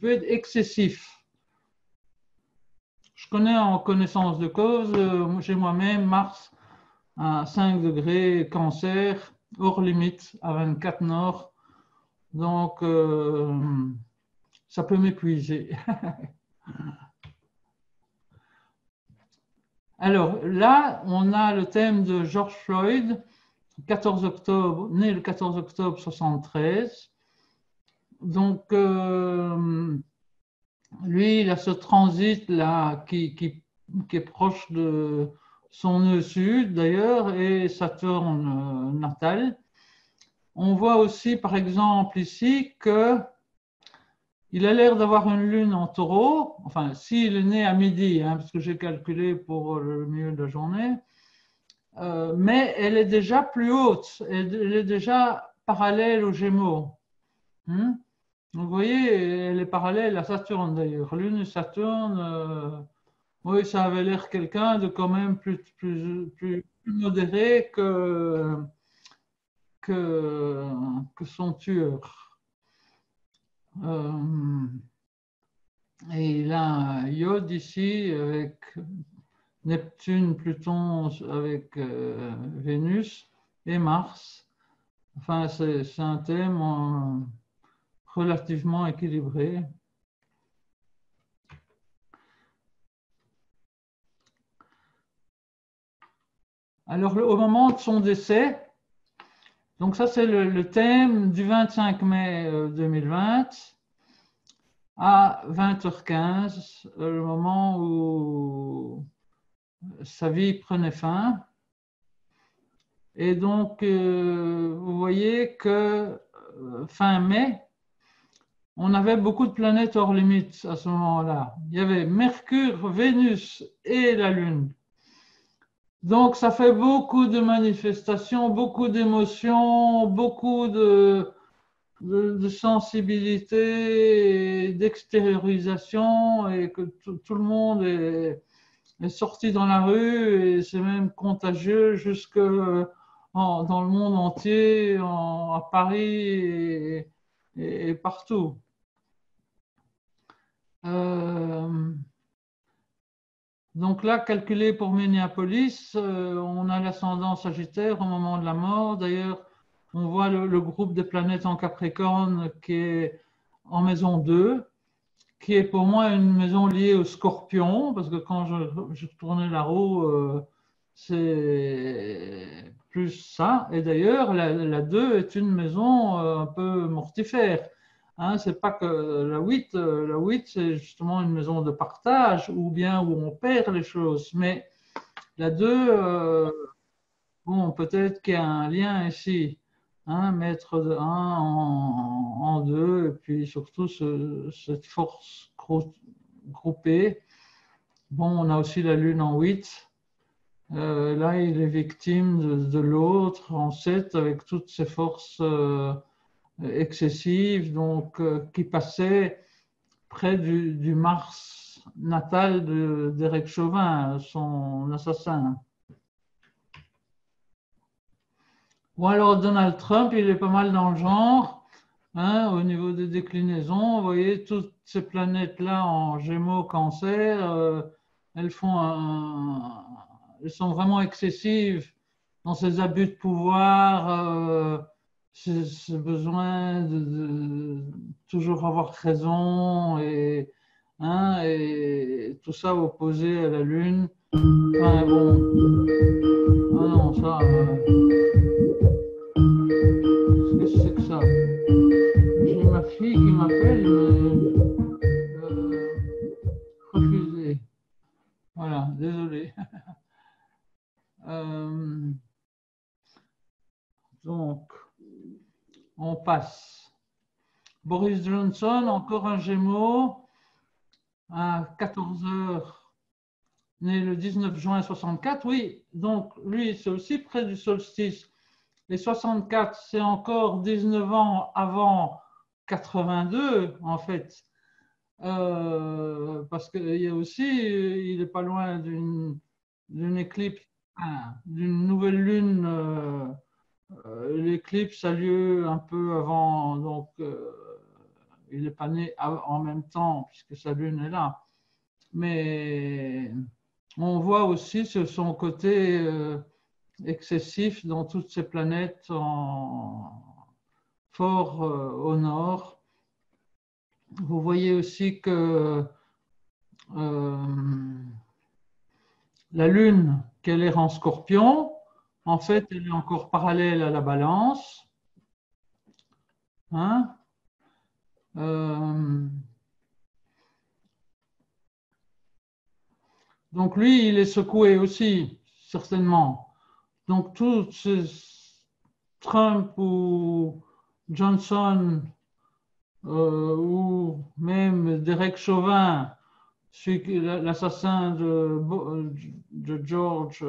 peut être excessif. Je connais en connaissance de cause, j'ai moi-même Mars à 5 degrés Cancer, hors limite, à 24 nord. Donc, ça peut m'épuiser. Alors là, on a le thème de George Floyd, 14 octobre, né le 14 octobre 73. Donc, lui, il a ce transit là qui est proche de son nœud sud d'ailleurs et Saturne natal. On voit aussi, par exemple, ici que il a l'air d'avoir une lune en taureau, enfin, s'il est né à midi, hein, parce que j'ai calculé pour le milieu de la journée, mais elle est déjà plus haute, elle est déjà parallèle aux Gémeaux. Hein. Donc, vous voyez, elle est parallèle à Saturne d'ailleurs. Lune et Saturne, oui, ça avait l'air quelqu'un de quand même plus modéré que son tueur. Et il a un iode ici avec Neptune, Pluton, avec Vénus et Mars. Enfin, c'est un thème relativement équilibré. Alors, au moment de son décès, donc ça c'est le thème du 25 mai 2020 à 20h15, le moment où sa vie prenait fin. Et donc, vous voyez que fin mai, on avait beaucoup de planètes hors limite à ce moment-là. Il y avait Mercure, Vénus et la Lune. Donc, ça fait beaucoup de manifestations, beaucoup d'émotions, beaucoup de sensibilité, d'extériorisation, et que tout le monde est sorti dans la rue, et c'est même contagieux jusque dans le monde entier, à Paris et partout. Donc là, calculé pour Minneapolis, on a l'ascendant Sagittaire au moment de la mort. D'ailleurs, on voit le groupe des planètes en Capricorne qui est en maison 2, qui est pour moi une maison liée au Scorpion, parce que quand je tournais la roue, c'est plus ça. Et d'ailleurs, la 2 est une maison un peu mortifère. Hein, c'est pas que la 8 c'est justement une maison de partage ou bien où on perd les choses. Mais la 2, bon, peut-être qu'il y a un lien ici. Hein, mettre de 1 en 2, et puis surtout cette force groupée. Bon, on a aussi la Lune en 8. Là, il est victime de l'autre en 7 avec toutes ses forces excessives, donc qui passaient près du Mars natale d'Éric Chauvin, son assassin. Bon, alors Donald Trump, il est pas mal dans le genre, hein, au niveau des déclinaisons. Vous voyez, toutes ces planètes-là en Gémeaux, Cancer, elles elles sont vraiment excessives dans ces abus de pouvoir, ce besoin de toujours avoir raison hein, et tout ça opposé à la Lune. Enfin, bon, ah non, ça. Qu'est-ce que c'est que ça? J'ai ma fille qui m'appelle, refusé. Voilà, désolé. Donc, on passe. Boris Johnson, encore un Gémeaux, à 14 heures, né le 19 juin 64. Oui, donc lui, c'est aussi près du solstice. Les 64, c'est encore 19 ans avant 82, en fait. Parce qu'il y a aussi, il n'est pas loin d'une éclipse, d'une nouvelle lune. L'éclipse a lieu un peu avant, donc il n'est pas né en même temps puisque sa lune est là. Mais on voit aussi son côté excessif dans toutes ces planètes fort au nord. Vous voyez aussi que la Lune, qu'elle est en Scorpion, en fait, elle est encore parallèle à la Balance. Hein? Donc lui, il est secoué aussi, certainement. Donc tous ces Trump ou Johnson ou même Derek Chauvin, l'assassin de George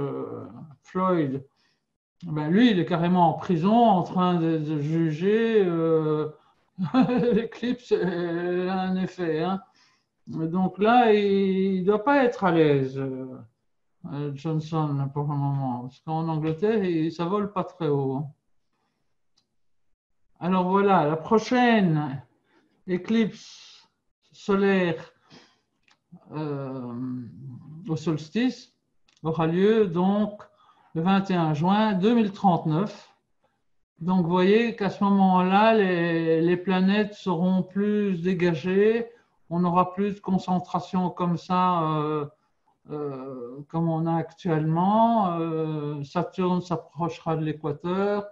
Floyd, ben lui, il est carrément en prison en train de juger l'éclipse a un effet. Hein. Donc là, il ne doit pas être à l'aise, Johnson, pour le moment. Parce qu'en Angleterre, ça ne vole pas très haut. Alors voilà, la prochaine éclipse solaire au solstice aura lieu donc le 21 juin 2039. Donc vous voyez qu'à ce moment-là, les planètes seront plus dégagées, on n'aura plus de concentration comme ça, comme on a actuellement. Saturne s'approchera de l'équateur,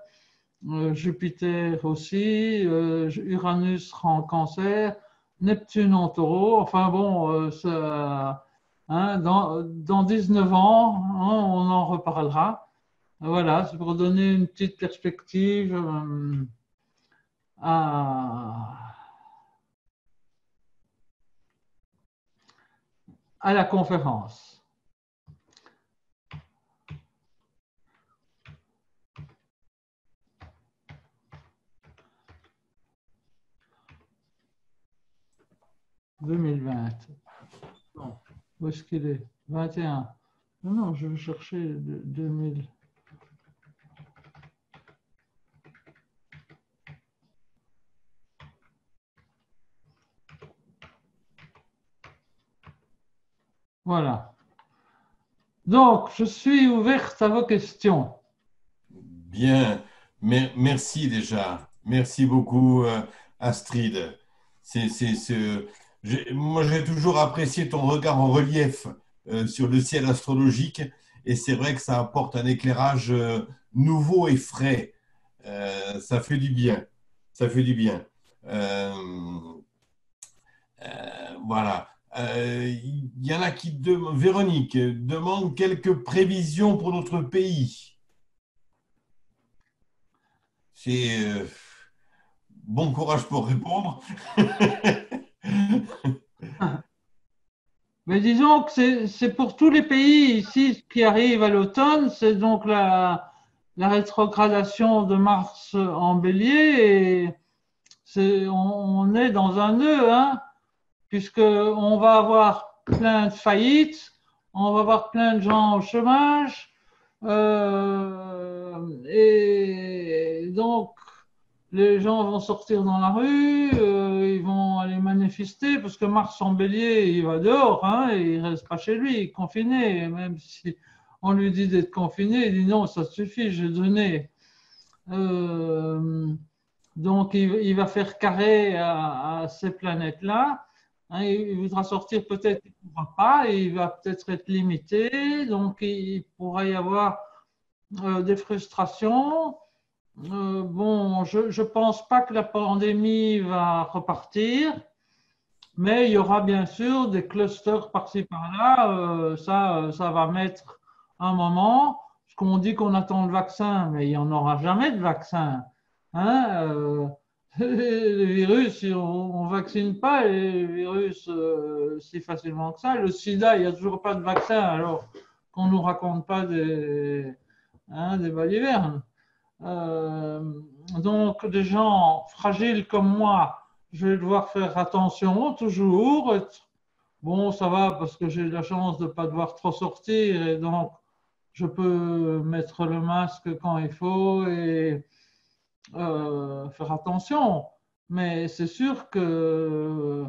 Jupiter aussi, Uranus sera en Cancer, Neptune en Taureau. Enfin bon, hein, dans 19 ans, hein, on en reparlera. Voilà, c'est pour donner une petite perspective à la conférence. « 2020. Non, où est-ce qu'il est? 21. Non, non, je vais chercher 2000. Voilà. Donc, je suis ouverte à vos questions. Bien, merci déjà. Merci beaucoup, Astrid. Moi, j'ai toujours apprécié ton regard en relief sur le ciel astrologique et c'est vrai que ça apporte un éclairage nouveau et frais. Ça fait du bien. Ça fait du bien. Voilà. Il y en a Véronique demande quelques prévisions pour notre pays. C'est bon courage pour répondre. Mais disons que c'est pour tous les pays ici qui arrivent à l'automne, c'est donc la rétrogradation de Mars en Bélier et on est dans un nœud, hein, puisqu'on va avoir plein de faillites, on va avoir plein de gens au chômage. Et donc, les gens vont sortir dans la rue, ils vont aller manifester, parce que Mars en bélier, il va dehors, hein, et il ne reste pas chez lui, confiné. Même si on lui dit d'être confiné, il dit non, ça suffit, j'ai donné. Donc, il va faire carré à ces planètes-là. Hein, il voudra sortir, peut-être il ne pourra pas, et il va peut-être être limité. Donc, il pourra y avoir des frustrations. Bon, je ne pense pas que la pandémie va repartir, mais il y aura bien sûr des clusters par-ci par-là. Ça va mettre un moment. Parce qu'on dit qu'on attend le vaccin, mais il n'y en aura jamais de vaccin. Hein, le virus, on ne vaccine pas les virus si facilement que ça. Le sida, il n'y a toujours pas de vaccin, alors qu'on ne nous raconte pas des balivernes. Donc, des gens fragiles comme moi, je vais devoir faire attention toujours. Bon, ça va parce que j'ai la chance de ne pas devoir trop sortir et donc je peux mettre le masque quand il faut et faire attention. Mais c'est sûr que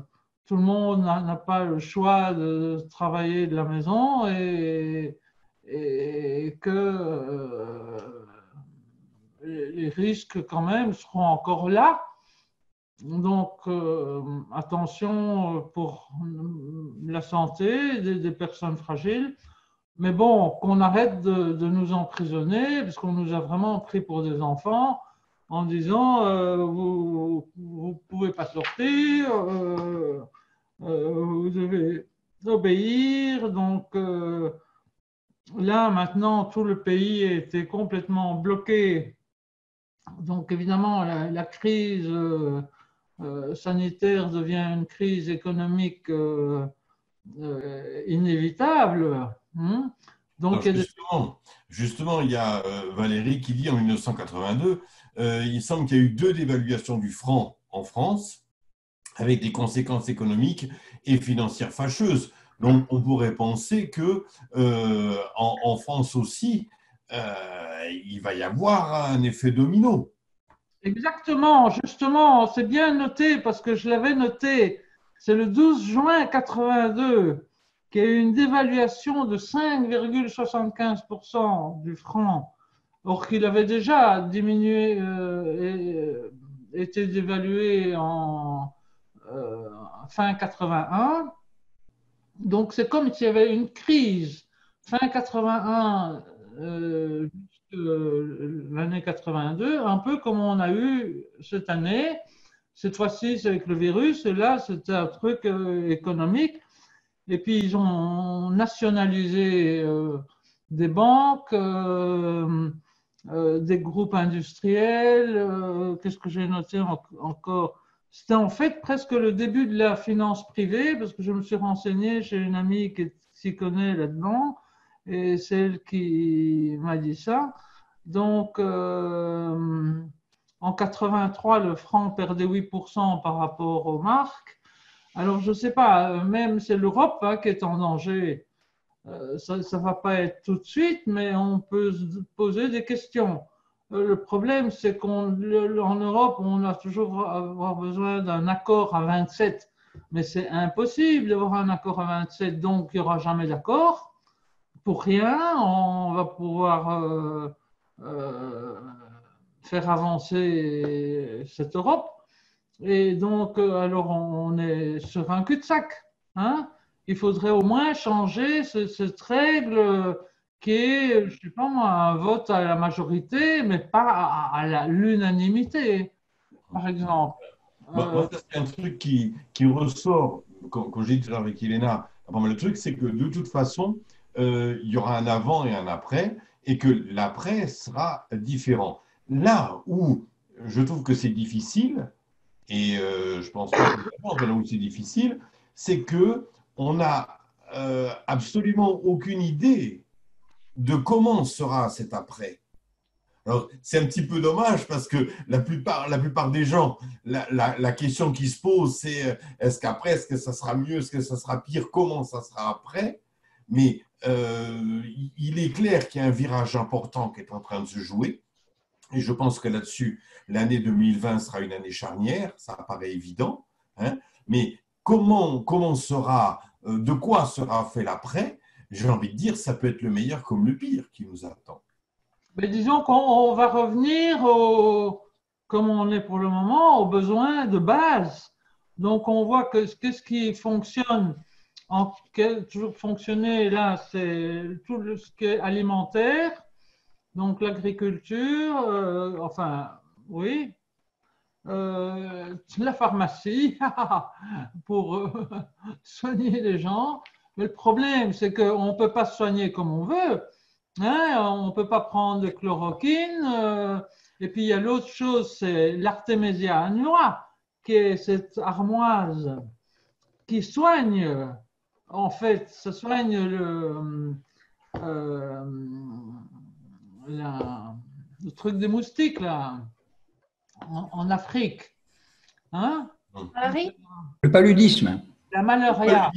tout le monde n'a pas le choix de travailler de la maison et que les risques quand même seront encore là. Donc, attention pour la santé des personnes fragiles. Mais bon, qu'on arrête de nous emprisonner, parce qu'on nous a vraiment pris pour des enfants, en disant vous ne pouvez pas sortir, vous devez obéir. Donc, là, maintenant, tout le pays était complètement bloqué. Donc, évidemment, la crise sanitaire devient une crise économique inévitable. Hein. Donc, Alors justement, il y a Valérie qui dit en 1982, il semble qu'il y a eu 2 dévaluations du franc en France, avec des conséquences économiques et financières fâcheuses. Donc, on pourrait penser que en France aussi, il va y avoir un effet domino. exactement, justement, c'est bien noté parce que je l'avais noté. C'est le 12 juin 82 qu'il y a eu une dévaluation de 5,75% du franc, or qu'il avait déjà diminué, été dévalué en fin 81. Donc, c'est comme s'il y avait une crise fin 81 l'année 82, un peu comme on a eu cette année. Cette fois-ci, c'est avec le virus, et là, c'était un truc économique. Et puis, ils ont nationalisé des banques, des groupes industriels. Qu'est-ce que j'ai noté encore? C'était en fait presque le début de la finance privée, parce que je me suis renseigné chez une amie qui s'y connaît là-dedans, et c'est elle qui m'a dit ça. Donc, en 83, le franc perdait 8% par rapport aux marques. Alors, je ne sais pas, même c'est l'Europe qui est en danger. Ça ne va pas être tout de suite, mais on peut se poser des questions. Le problème, c'est qu'en Europe, on a toujours avoir besoin d'un accord à 27, mais c'est impossible d'avoir un accord à 27, donc il n'y aura jamais d'accord. Pour rien, on va pouvoir faire avancer cette Europe. Et donc, alors, on est sur un cul-de-sac. Hein. Il faudrait au moins changer cette règle qui est, je ne sais pas moi, un vote à la majorité, mais pas à l'unanimité, par exemple. Moi, c'est un truc qui ressort, quand j'ai dit tout à l'heure avec Elena, le truc, c'est que de toute façon, il y aura un avant et un après, et que l'après sera différent. Là où je trouve que c'est difficile, et je pense pas que là où c'est difficile, c'est que on n'a absolument aucune idée de comment sera cet après. Alors, c'est un petit peu dommage parce que la plupart des gens, la question qui se pose, c'est est-ce qu'après, est-ce que ça sera mieux, est-ce que ça sera pire, comment ça sera après? Mais il est clair qu'il y a un virage important qui est en train de se jouer. Et je pense que là-dessus, l'année 2020 sera une année charnière, ça paraît évident. Hein, mais comment sera, de quoi sera fait l'après? J'ai envie de dire, ça peut être le meilleur comme le pire qui nous attend. Mais disons qu'on va revenir, comme on est pour le moment, aux besoins de base. Donc, on voit que qu'est-ce qui fonctionne, toujours fonctionner là, c'est tout ce qui est alimentaire, donc l'agriculture, enfin, oui, la pharmacie pour soigner les gens. Mais le problème, c'est qu'on ne peut pas se soigner comme on veut. Hein, on ne peut pas prendre de chloroquine. Et puis, il y a l'autre chose, c'est l'Artémisia annua, qui est cette armoise qui soigne, en fait, ça soigne euh, le truc des moustiques, là, en Afrique. Hein? Marie? Le paludisme. La malaria.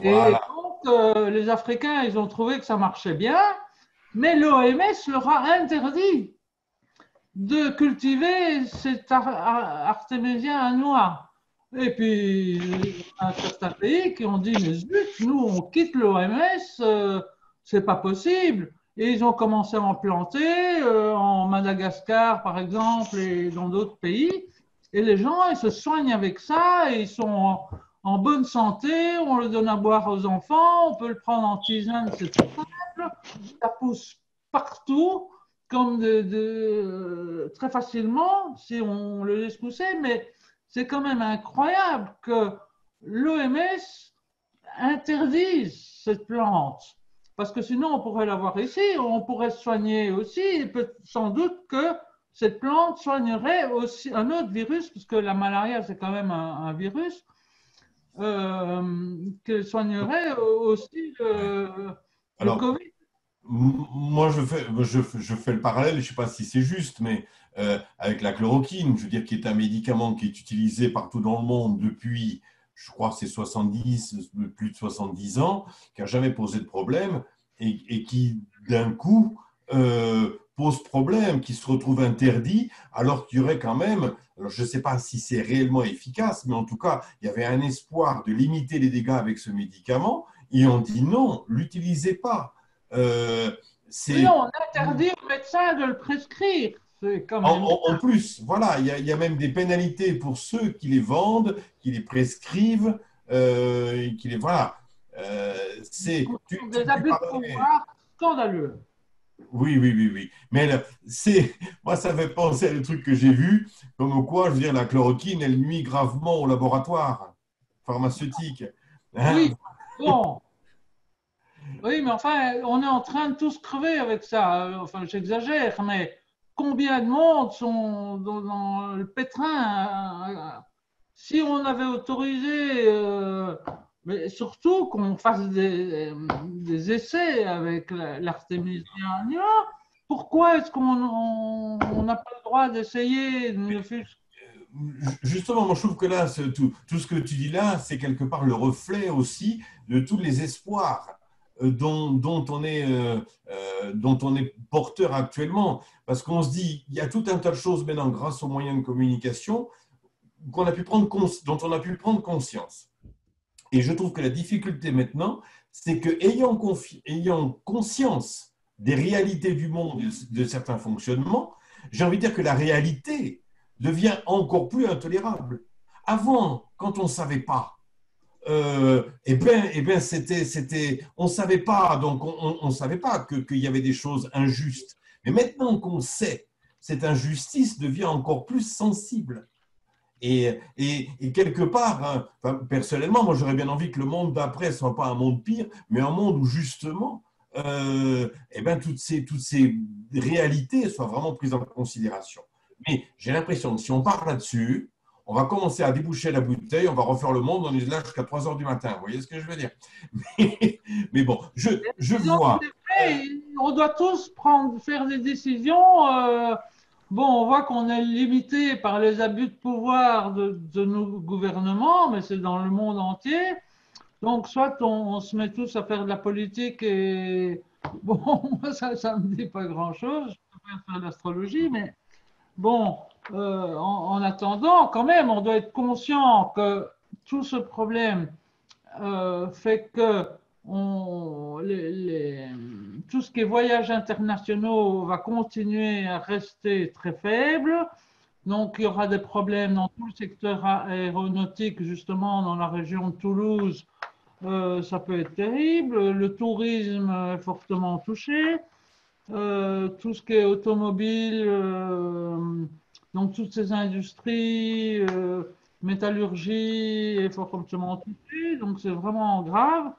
Et Voilà. donc, les Africains, ils ont trouvé que ça marchait bien, mais l'OMS leur a interdit de cultiver cet Artémisia annua. Et puis, il y a certains pays qui ont dit, mais zut, nous, on quitte l'OMS, c'est pas possible. Et ils ont commencé à en planter en Madagascar, par exemple, et dans d'autres pays. Et les gens, ils se soignent avec ça, et ils sont en bonne santé, on le donne à boire aux enfants, on peut le prendre en tisane, c'est tout simple. Ça pousse partout, comme très facilement, si on le laisse pousser, mais c'est quand même incroyable que l'OMS interdise cette plante. Parce que sinon, on pourrait l'avoir ici, on pourrait se soigner aussi, et sans doute que cette plante soignerait aussi un autre virus, puisque la malaria, c'est quand même un virus, que soignerait aussi le Covid. Moi, je fais le parallèle, je ne sais pas si c'est juste, mais avec la chloroquine, je veux dire, qui est un médicament qui est utilisé partout dans le monde depuis, je crois, c'est 70, plus de 70 ans, qui n'a jamais posé de problème et qui, d'un coup, pose problème, qui se retrouve interdit, alors qu'il y aurait quand même, alors je ne sais pas si c'est réellement efficace, mais en tout cas, il y avait un espoir de limiter les dégâts avec ce médicament, et on dit non, l'utilisez pas. Oui, on interdit aux médecins de le prescrire. Quand même. En plus, voilà, il y a même des pénalités pour ceux qui les vendent, qui les prescrivent, qui les voilà. C'est des abus de pouvoir scandaleux. oui. Mais là, moi, ça fait penser à le truc que j'ai vu, comme quoi, je veux dire, la chloroquine, elle nuit gravement au laboratoire pharmaceutique. Hein? Oui, bon. Oui, mais enfin, on est en train de tous crever avec ça. Enfin, j'exagère, mais combien de monde sont dans le pétrin? Si on avait autorisé, mais surtout qu'on fasse des essais avec l'Artémisia annua, pourquoi est-ce qu'on n'a pas le droit d'essayer Justement, moi je trouve que là, tout ce que tu dis là, c'est quelque part le reflet aussi de tous les espoirs dont on est porteur actuellement. Parce qu'on se dit, il y a tout un tas de choses maintenant grâce aux moyens de communication dont on a pu prendre conscience. Et je trouve que la difficulté maintenant, c'est qu'ayant conscience des réalités du monde, de certains fonctionnements, j'ai envie de dire que la réalité devient encore plus intolérable. Avant, quand on ne savait pas, on ne savait pas, donc on savait pas qu'il y avait des choses injustes. Mais maintenant qu'on sait, cette injustice devient encore plus sensible. Et quelque part, hein, enfin, personnellement, moi j'aurais bien envie que le monde d'après ne soit pas un monde pire, mais un monde où justement, toutes ces réalités soient vraiment prises en considération. Mais j'ai l'impression que si on part là-dessus, on va commencer à déboucher la bouteille, on va refaire le monde, on est là jusqu'à 3 heures du matin. Vous voyez ce que je veux dire? Mais bon, je vois. on doit tous faire des décisions. Bon, on voit qu'on est limité par les abus de pouvoir de nos gouvernements, mais c'est dans le monde entier. Donc, soit on se met tous à faire de la politique et bon, moi, ça ne me dit pas grand-chose. Je préfère faire de l'astrologie, mais bon, en attendant, quand même, on doit être conscient que tout ce problème fait que tout ce qui est voyages internationaux va continuer à rester très faible. Donc, il y aura des problèmes dans tout le secteur aéronautique, justement, dans la région de Toulouse. Ça peut être terrible. Le tourisme est fortement touché. Tout ce qui est automobile, donc toutes ces industries, métallurgie est fortement touchée. Donc, c'est vraiment grave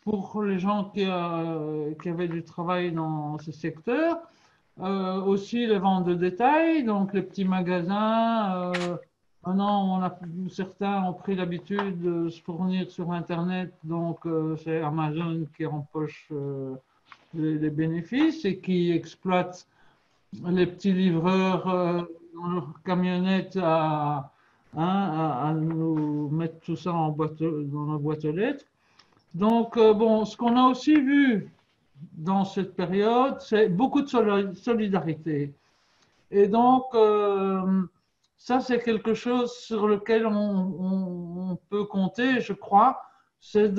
pour les gens qui avaient du travail dans ce secteur. Aussi les ventes de détail, donc les petits magasins. Maintenant, certains ont pris l'habitude de se fournir sur Internet, donc c'est Amazon qui empoche les bénéfices et qui exploite les petits livreurs dans leur camionnette à nous mettre tout ça dans nos boîtes aux lettres. Donc, bon, ce qu'on a aussi vu dans cette période, c'est beaucoup de solidarité. Et donc, ça, c'est quelque chose sur lequel on peut compter, je crois. C'est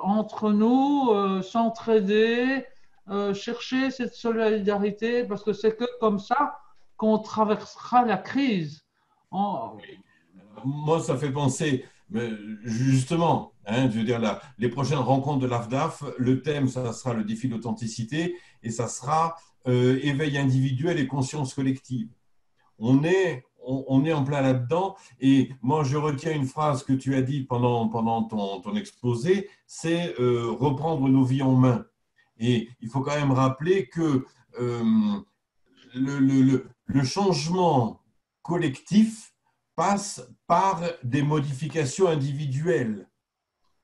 entre nous, s'entraider, chercher cette solidarité, parce que c'est que comme ça qu'on traversera la crise. En- Moi, ça fait penser, mais justement, hein, je veux dire, les prochaines rencontres de l'AFDAF, le thème, ça sera le défi d'authenticité et ça sera éveil individuel et conscience collective. On est en plein là-dedans. Et moi, je retiens une phrase que tu as dit pendant ton exposé, c'est reprendre nos vies en main. Et il faut quand même rappeler que le changement collectif passe par des modifications individuelles.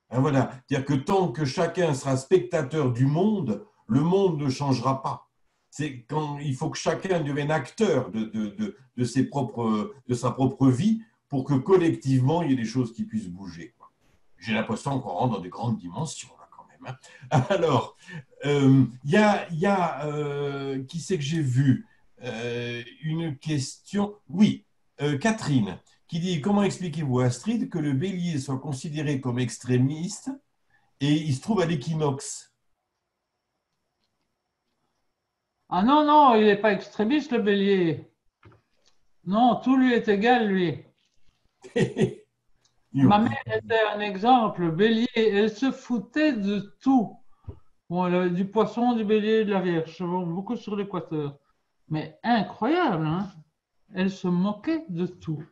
Hein, voilà. C'est-à-dire que tant que chacun sera spectateur du monde, le monde ne changera pas. C'est quand il faut que chacun devienne acteur de sa propre vie pour que collectivement, il y ait des choses qui puissent bouger. J'ai l'impression qu'on rentre dans des grandes dimensions, là, quand même. Hein. Alors, qui c'est que j'ai vu une question. Oui, Catherine, qui dit: comment expliquez-vous, Astrid, que le bélier soit considéré comme extrémiste et il se trouve à l'équinoxe? Ah non, non, il n'est pas extrémiste, le bélier. Non, tout lui est égal, lui. Ma mère était un exemple, bélier, elle se foutait de tout. Bon, du poisson, du bélier, de la vierge, bon, beaucoup sur l'équateur. Mais incroyable, hein? Elle se moquait de tout.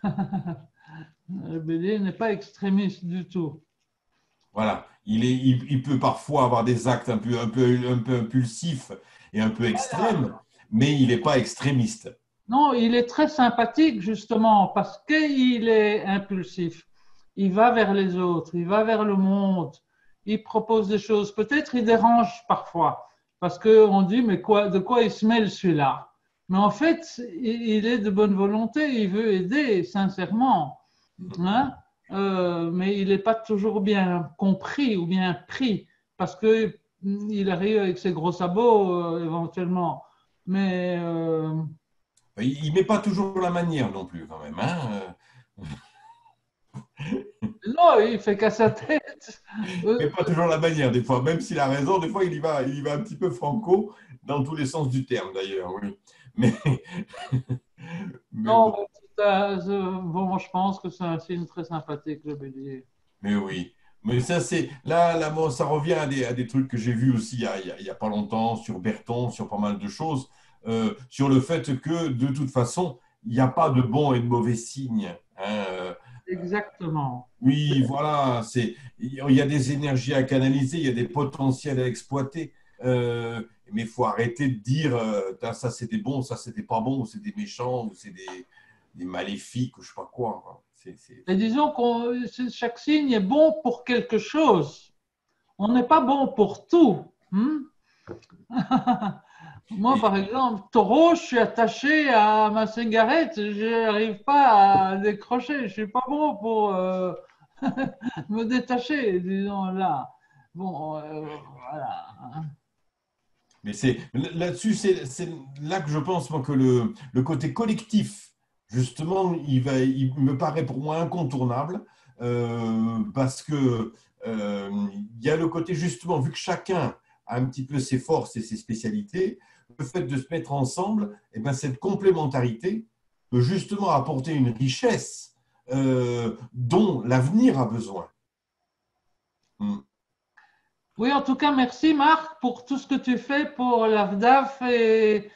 Le bélier n'est pas extrémiste du tout. Voilà, il peut parfois avoir des actes un peu impulsifs et un peu extrêmes, mais il n'est pas extrémiste. Non, il est très sympathique justement parce qu'il est impulsif. Il va vers les autres, il va vers le monde, il propose des choses. Peut-être il dérange parfois parce qu'on dit mais de quoi il se mêle celui-là? Mais en fait, il est de bonne volonté, il veut aider sincèrement, hein. Mais il n'est pas toujours bien compris ou bien pris parce que il arrive avec ses gros sabots éventuellement. Mais Il ne met pas toujours la manière non plus, quand même. Hein. non, il fait qu'à sa tête. Il ne met pas toujours la manière, des fois. Même s'il a raison, des fois, il y va un petit peu franco, dans tous les sens du terme, d'ailleurs. Oui. Mais, mais Non, bon. bon, je pense que c'est un signe très sympathique, le bélier. Mais oui. Mais ça, c'est là, moi, ça revient à des trucs que j'ai vus aussi il y a pas longtemps sur Berton, sur pas mal de choses, sur le fait que de toute façon, il n'y a pas de bons et de mauvais signes. Hein. Exactement. Oui, voilà, il y a des énergies à canaliser, il y a des potentiels à exploiter. Mais il faut arrêter de dire ça c'était bon, ça c'était pas bon, ou c'est des méchants, ou c'est des maléfiques, ou je sais pas quoi. Et disons que chaque signe est bon pour quelque chose. on n'est pas bon pour tout. Moi, par exemple, taureau, je suis attaché à ma cigarette, je n'arrive pas à décrocher. Je ne suis pas bon pour me détacher, disons là. Bon, voilà. Mais là-dessus, c'est là que je pense moi, que le côté collectif, justement, il me paraît pour moi incontournable parce que il y a le côté justement, vu que chacun a un petit peu ses forces et ses spécialités, le fait de se mettre ensemble, et ben, cette complémentarité peut justement apporter une richesse dont l'avenir a besoin. Mm. Oui, en tout cas, merci Marc pour tout ce que tu fais pour l'AFDAF et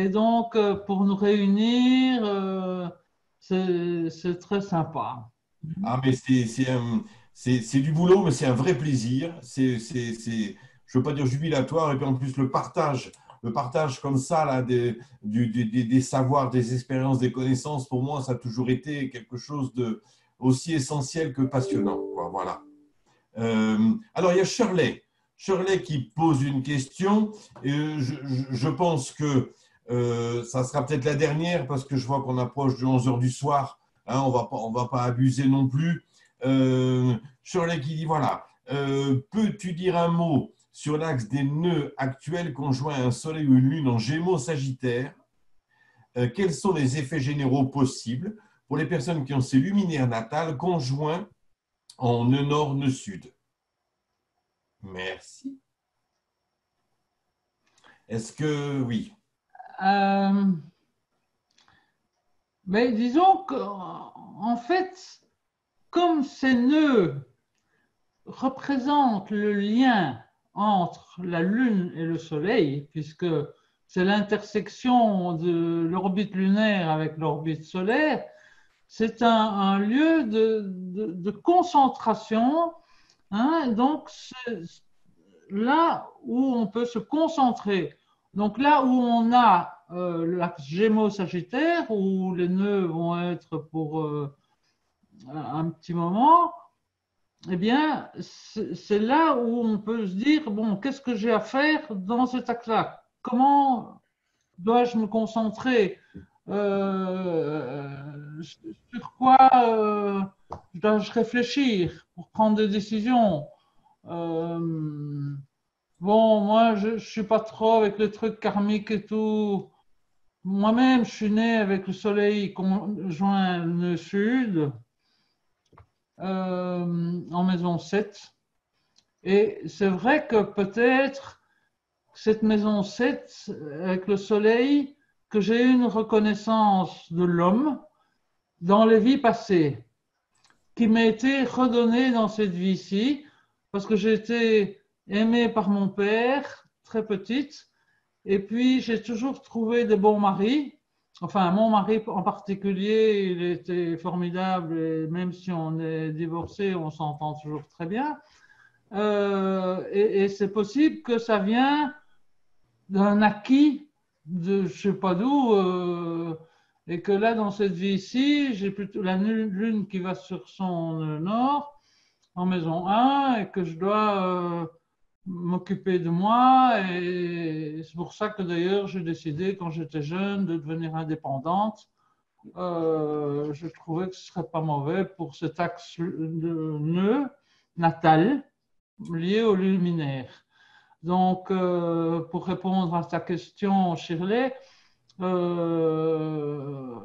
donc pour nous réunir. C'est très sympa. Ah, mais c'est du boulot, mais c'est un vrai plaisir. Je ne veux pas dire jubilatoire. Et puis en plus, le partage comme ça là, des savoirs, des expériences, des connaissances, pour moi, ça a toujours été quelque chose de aussi essentiel que passionnant, quoi. Voilà. Alors, il y a Shirley. Shirley qui pose une question. Et je pense que ça sera peut-être la dernière parce que je vois qu'on approche de 11 heures du soir. Hein, on va pas abuser non plus. Shirley qui dit, voilà, peux-tu dire un mot sur l'axe des nœuds actuels conjoints à un soleil ou une lune en Gémeaux Sagittaire? Quels sont les effets généraux possibles pour les personnes qui ont ces luminaires natales conjoints en nœud nord, nœud sud? Merci. Est-ce que oui? Euh, mais disons qu'en fait, comme ces nœuds représentent le lien entre la Lune et le Soleil, puisque c'est l'intersection de l'orbite lunaire avec l'orbite solaire, c'est un lieu de concentration. Hein, donc, c'est là où on peut se concentrer. Donc, là où on a l'axe Gémeaux-Sagittaire, où les nœuds vont être pour un petit moment, eh bien, c'est là où on peut se dire, bon, qu'est-ce que j'ai à faire dans cet axe-là? Comment dois-je me concentrer? Sur quoi dois-je réfléchir pour prendre des décisions? Euh, bon, moi, je ne suis pas trop avec les trucs karmiques et tout. Moi-même, je suis né avec le soleil conjoint le sud, en maison 7. Et c'est vrai que peut-être cette maison 7, avec le soleil, que j'ai eu une reconnaissance de l'homme dans les vies passées, qui m'a été redonnée dans cette vie-ci, parce que j'ai été aimée par mon père, très petite, et puis j'ai toujours trouvé des bons maris. Enfin, mon mari en particulier, il était formidable, et même si on est divorcé, on s'entend toujours très bien. Et c'est possible que ça vient d'un acquis de je sais pas d'où, et que là, dans cette vie-ci, j'ai plutôt la lune qui va sur son nord, en maison 1, et que je dois m'occuper de moi. Et c'est pour ça que d'ailleurs, j'ai décidé, quand j'étais jeune, de devenir indépendante. Je trouvais que ce serait pas mauvais pour cet axe de nœud natal lié au luminaire. Donc, pour répondre à ta question, Shirley, euh,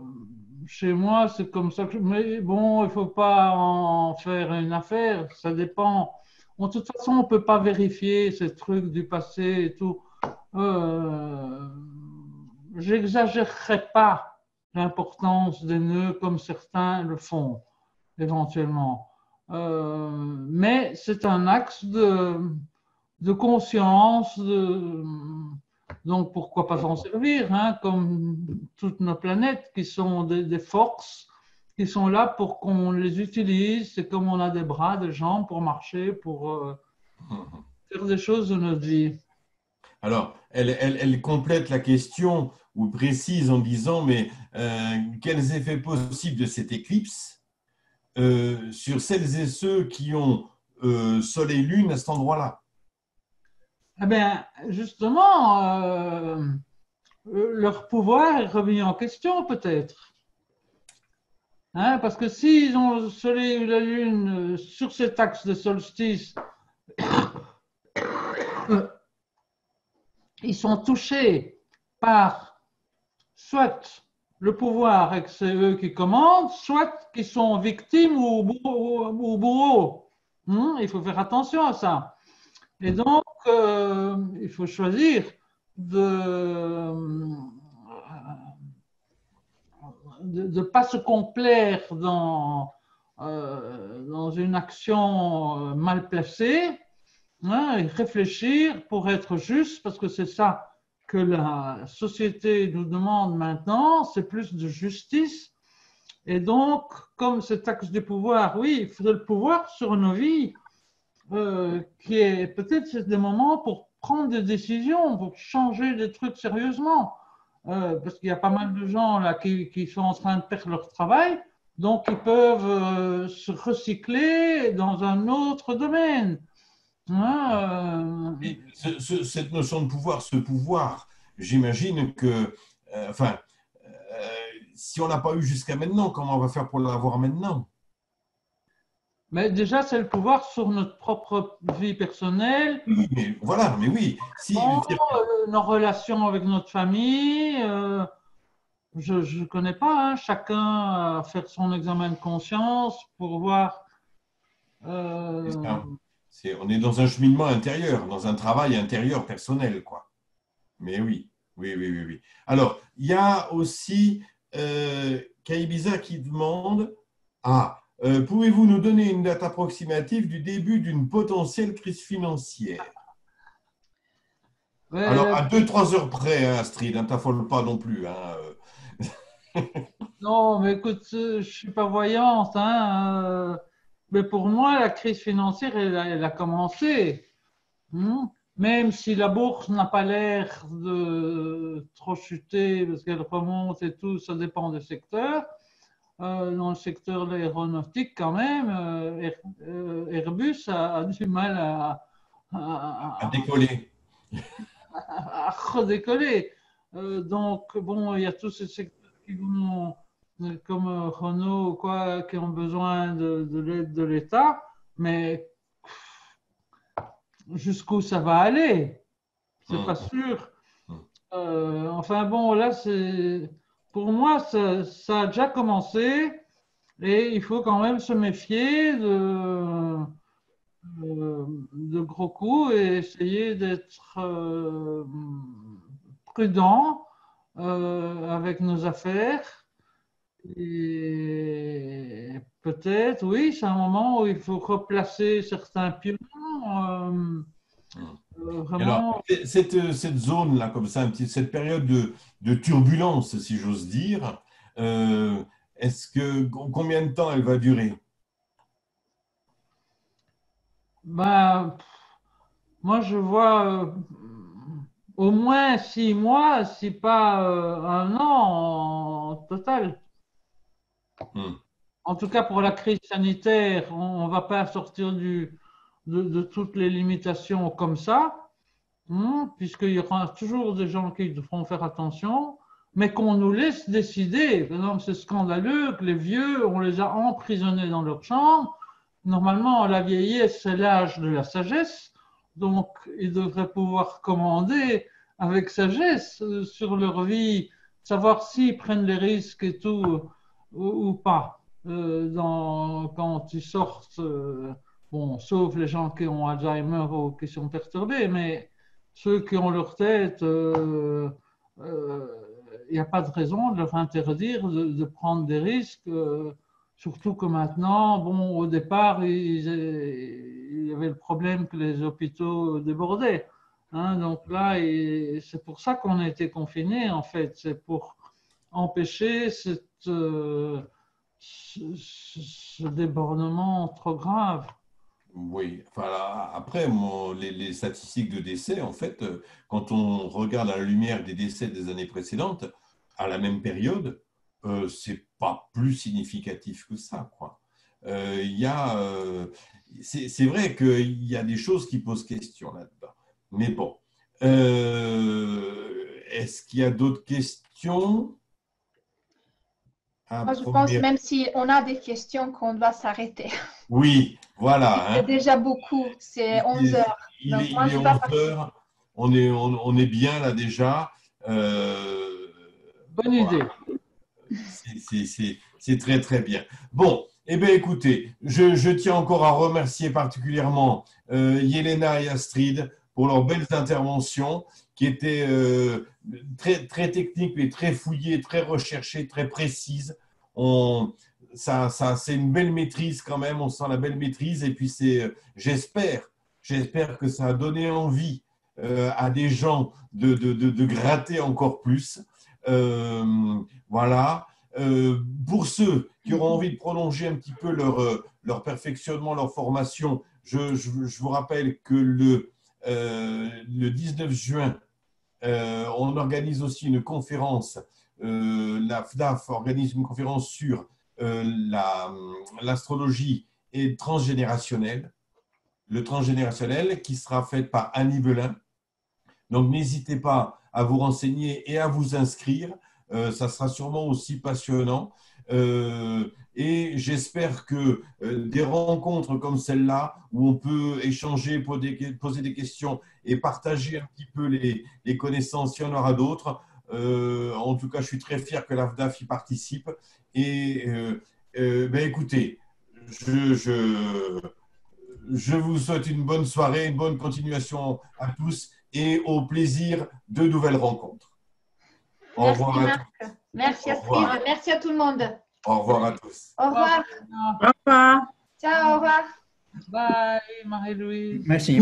chez moi, c'est comme ça que. Mais bon, il ne faut pas en faire une affaire, ça dépend. De toute façon, on ne peut pas vérifier ces trucs du passé et tout. Euh, J'exagérerai pas l'importance des nœuds comme certains le font, éventuellement. Mais c'est un axe de conscience, donc pourquoi pas s'en servir, hein, comme toutes nos planètes qui sont des forces qui sont là pour qu'on les utilise. C'est comme on a des bras, des jambes pour marcher, pour faire des choses de notre vie. Alors, elle complète la question ou précise en disant, mais quels effets possibles de cette éclipse sur celles et ceux qui ont Soleil et Lune à cet endroit-là. Eh bien, justement, leur pouvoir est remis en question peut-être. Hein, parce que s'ils ont le Soleil ou la Lune sur cet axe de solstice, euh, ils sont touchés par soit le pouvoir et que c'est eux qui commandent, soit qu'ils sont victimes ou bourreaux. Il faut faire attention à ça. Et donc, il faut choisir de ne pas se complaire dans une action mal placée, hein, et réfléchir pour être juste, parce que c'est ça que la société nous demande maintenant, c'est plus de justice. Et donc, comme cet axe du pouvoir, oui, il faudrait le pouvoir sur nos vies, qui est peut-être des moments pour prendre des décisions, pour changer des trucs sérieusement. Parce qu'il y a pas mal de gens là qui sont en train de perdre leur travail, donc ils peuvent se recycler dans un autre domaine. Hein, Et cette notion de pouvoir, ce pouvoir, j'imagine que, enfin, si on n'a pas eu jusqu'à maintenant, comment on va faire pour l'avoir maintenant? mais déjà, c'est le pouvoir sur notre propre vie personnelle, Oui, mais voilà, mais oui. Si, nos relations avec notre famille. Je ne connais pas, hein, chacun à faire son examen de conscience pour voir. euh, on est dans un cheminement intérieur, dans un travail intérieur personnel, quoi. Mais oui, oui, oui, oui, oui. Alors, il y a aussi Kaibiza qui demande, pouvez-vous nous donner une date approximative du début d'une potentielle crise financière? Alors, ouais, à 2-3 heures près, hein, Astrid, ne t'affole pas non plus. Hein. non, mais écoute, je ne suis pas voyante, hein, mais pour moi, la crise financière, elle a commencé. Même si la bourse n'a pas l'air de trop chuter parce qu'elle remonte et tout, ça dépend des secteurs. Dans le secteur de l'aéronautique, quand même, Airbus a du mal À à, décoller. à redécoller. Donc, bon, il y a tous ces secteurs qui vont, comme Renault, quoi, qui ont besoin de l'aide de l'État, mais jusqu'où ça va aller, c'est pas Hum, sûr. hum, Enfin bon, là, pour moi, ça a déjà commencé et il faut quand même se méfier de gros coups et essayer d'être prudent avec nos affaires. Et peut-être, oui, c'est un moment où il faut replacer certains pions. euh, hum. Et alors, Vraiment, cette zone-là, comme ça, cette période de turbulence, si j'ose dire, euh, combien de temps elle va durer? ben, moi, je vois au moins 6 mois, si pas un an en total. Hum, En tout cas, pour la crise sanitaire, on ne va pas sortir de toutes les limitations comme ça, puisqu'il y aura toujours des gens qui devront faire attention, mais qu'on nous laisse décider. Par exemple, c'est scandaleux que les vieux, on les a emprisonnés dans leur chambre. Normalement, la vieillesse, c'est l'âge de la sagesse, donc ils devraient pouvoir commander avec sagesse sur leur vie, savoir s'ils prennent les risques et tout ou pas. Quand ils sortent, bon, sauf les gens qui ont Alzheimer ou qui sont perturbés, mais ceux qui ont leur tête, il n'y a pas de raison de leur interdire de prendre des risques. Surtout que maintenant, bon, au départ, il y avait le problème que les hôpitaux débordaient. Hein, donc là, c'est pour ça qu'on a été confinés, en fait. C'est pour empêcher ce débordement trop grave. oui, enfin, après, les statistiques de décès, en fait, quand on regarde à la lumière des décès des années précédentes, à la même période, c'est pas plus significatif que ça, quoi. c'est vrai qu'il y a des choses qui posent question là-dedans. Mais bon, est-ce qu'il y a d'autres questions? Moi, je pense, même si on a des questions, qu'on doit s'arrêter. Oui, voilà. C'est déjà beaucoup, c'est 11 heures. Il est 11 heures, on est bien là déjà. Bonne idée. C'est très, très bien. Bon, eh bien, écoutez, je tiens encore à remercier particulièrement Yelena et Astrid pour leurs belles interventions qui étaient très, très techniques, mais très fouillées, très recherchées, très précises. C'est une belle maîtrise quand même, on sent la belle maîtrise. Et puis, j'espère que ça a donné envie à des gens de gratter encore plus. Voilà. Pour ceux qui auront envie de prolonger un petit peu leur perfectionnement, leur formation, je vous rappelle que le 19 juin, on organise aussi une conférence. La FDAF organise une conférence sur l'astrologie et transgénérationnelle. Le transgénérationnel qui sera faite par Annie Belin. Donc, n'hésitez pas à vous renseigner et à vous inscrire. Ça sera sûrement aussi passionnant. Et j'espère que des rencontres comme celle-là, où on peut échanger, poser des questions et partager un petit peu les connaissances, il y en aura d'autres. En tout cas, je suis très fier que l'AFDAF y participe. Et écoutez, je vous souhaite une bonne soirée, une bonne continuation à tous et au plaisir de nouvelles rencontres. Merci Marc. Merci Astrid. Merci à tout le monde. Au revoir à tous. Au revoir. Au revoir. Ciao, au revoir. Bye, Marie-Louise. Merci.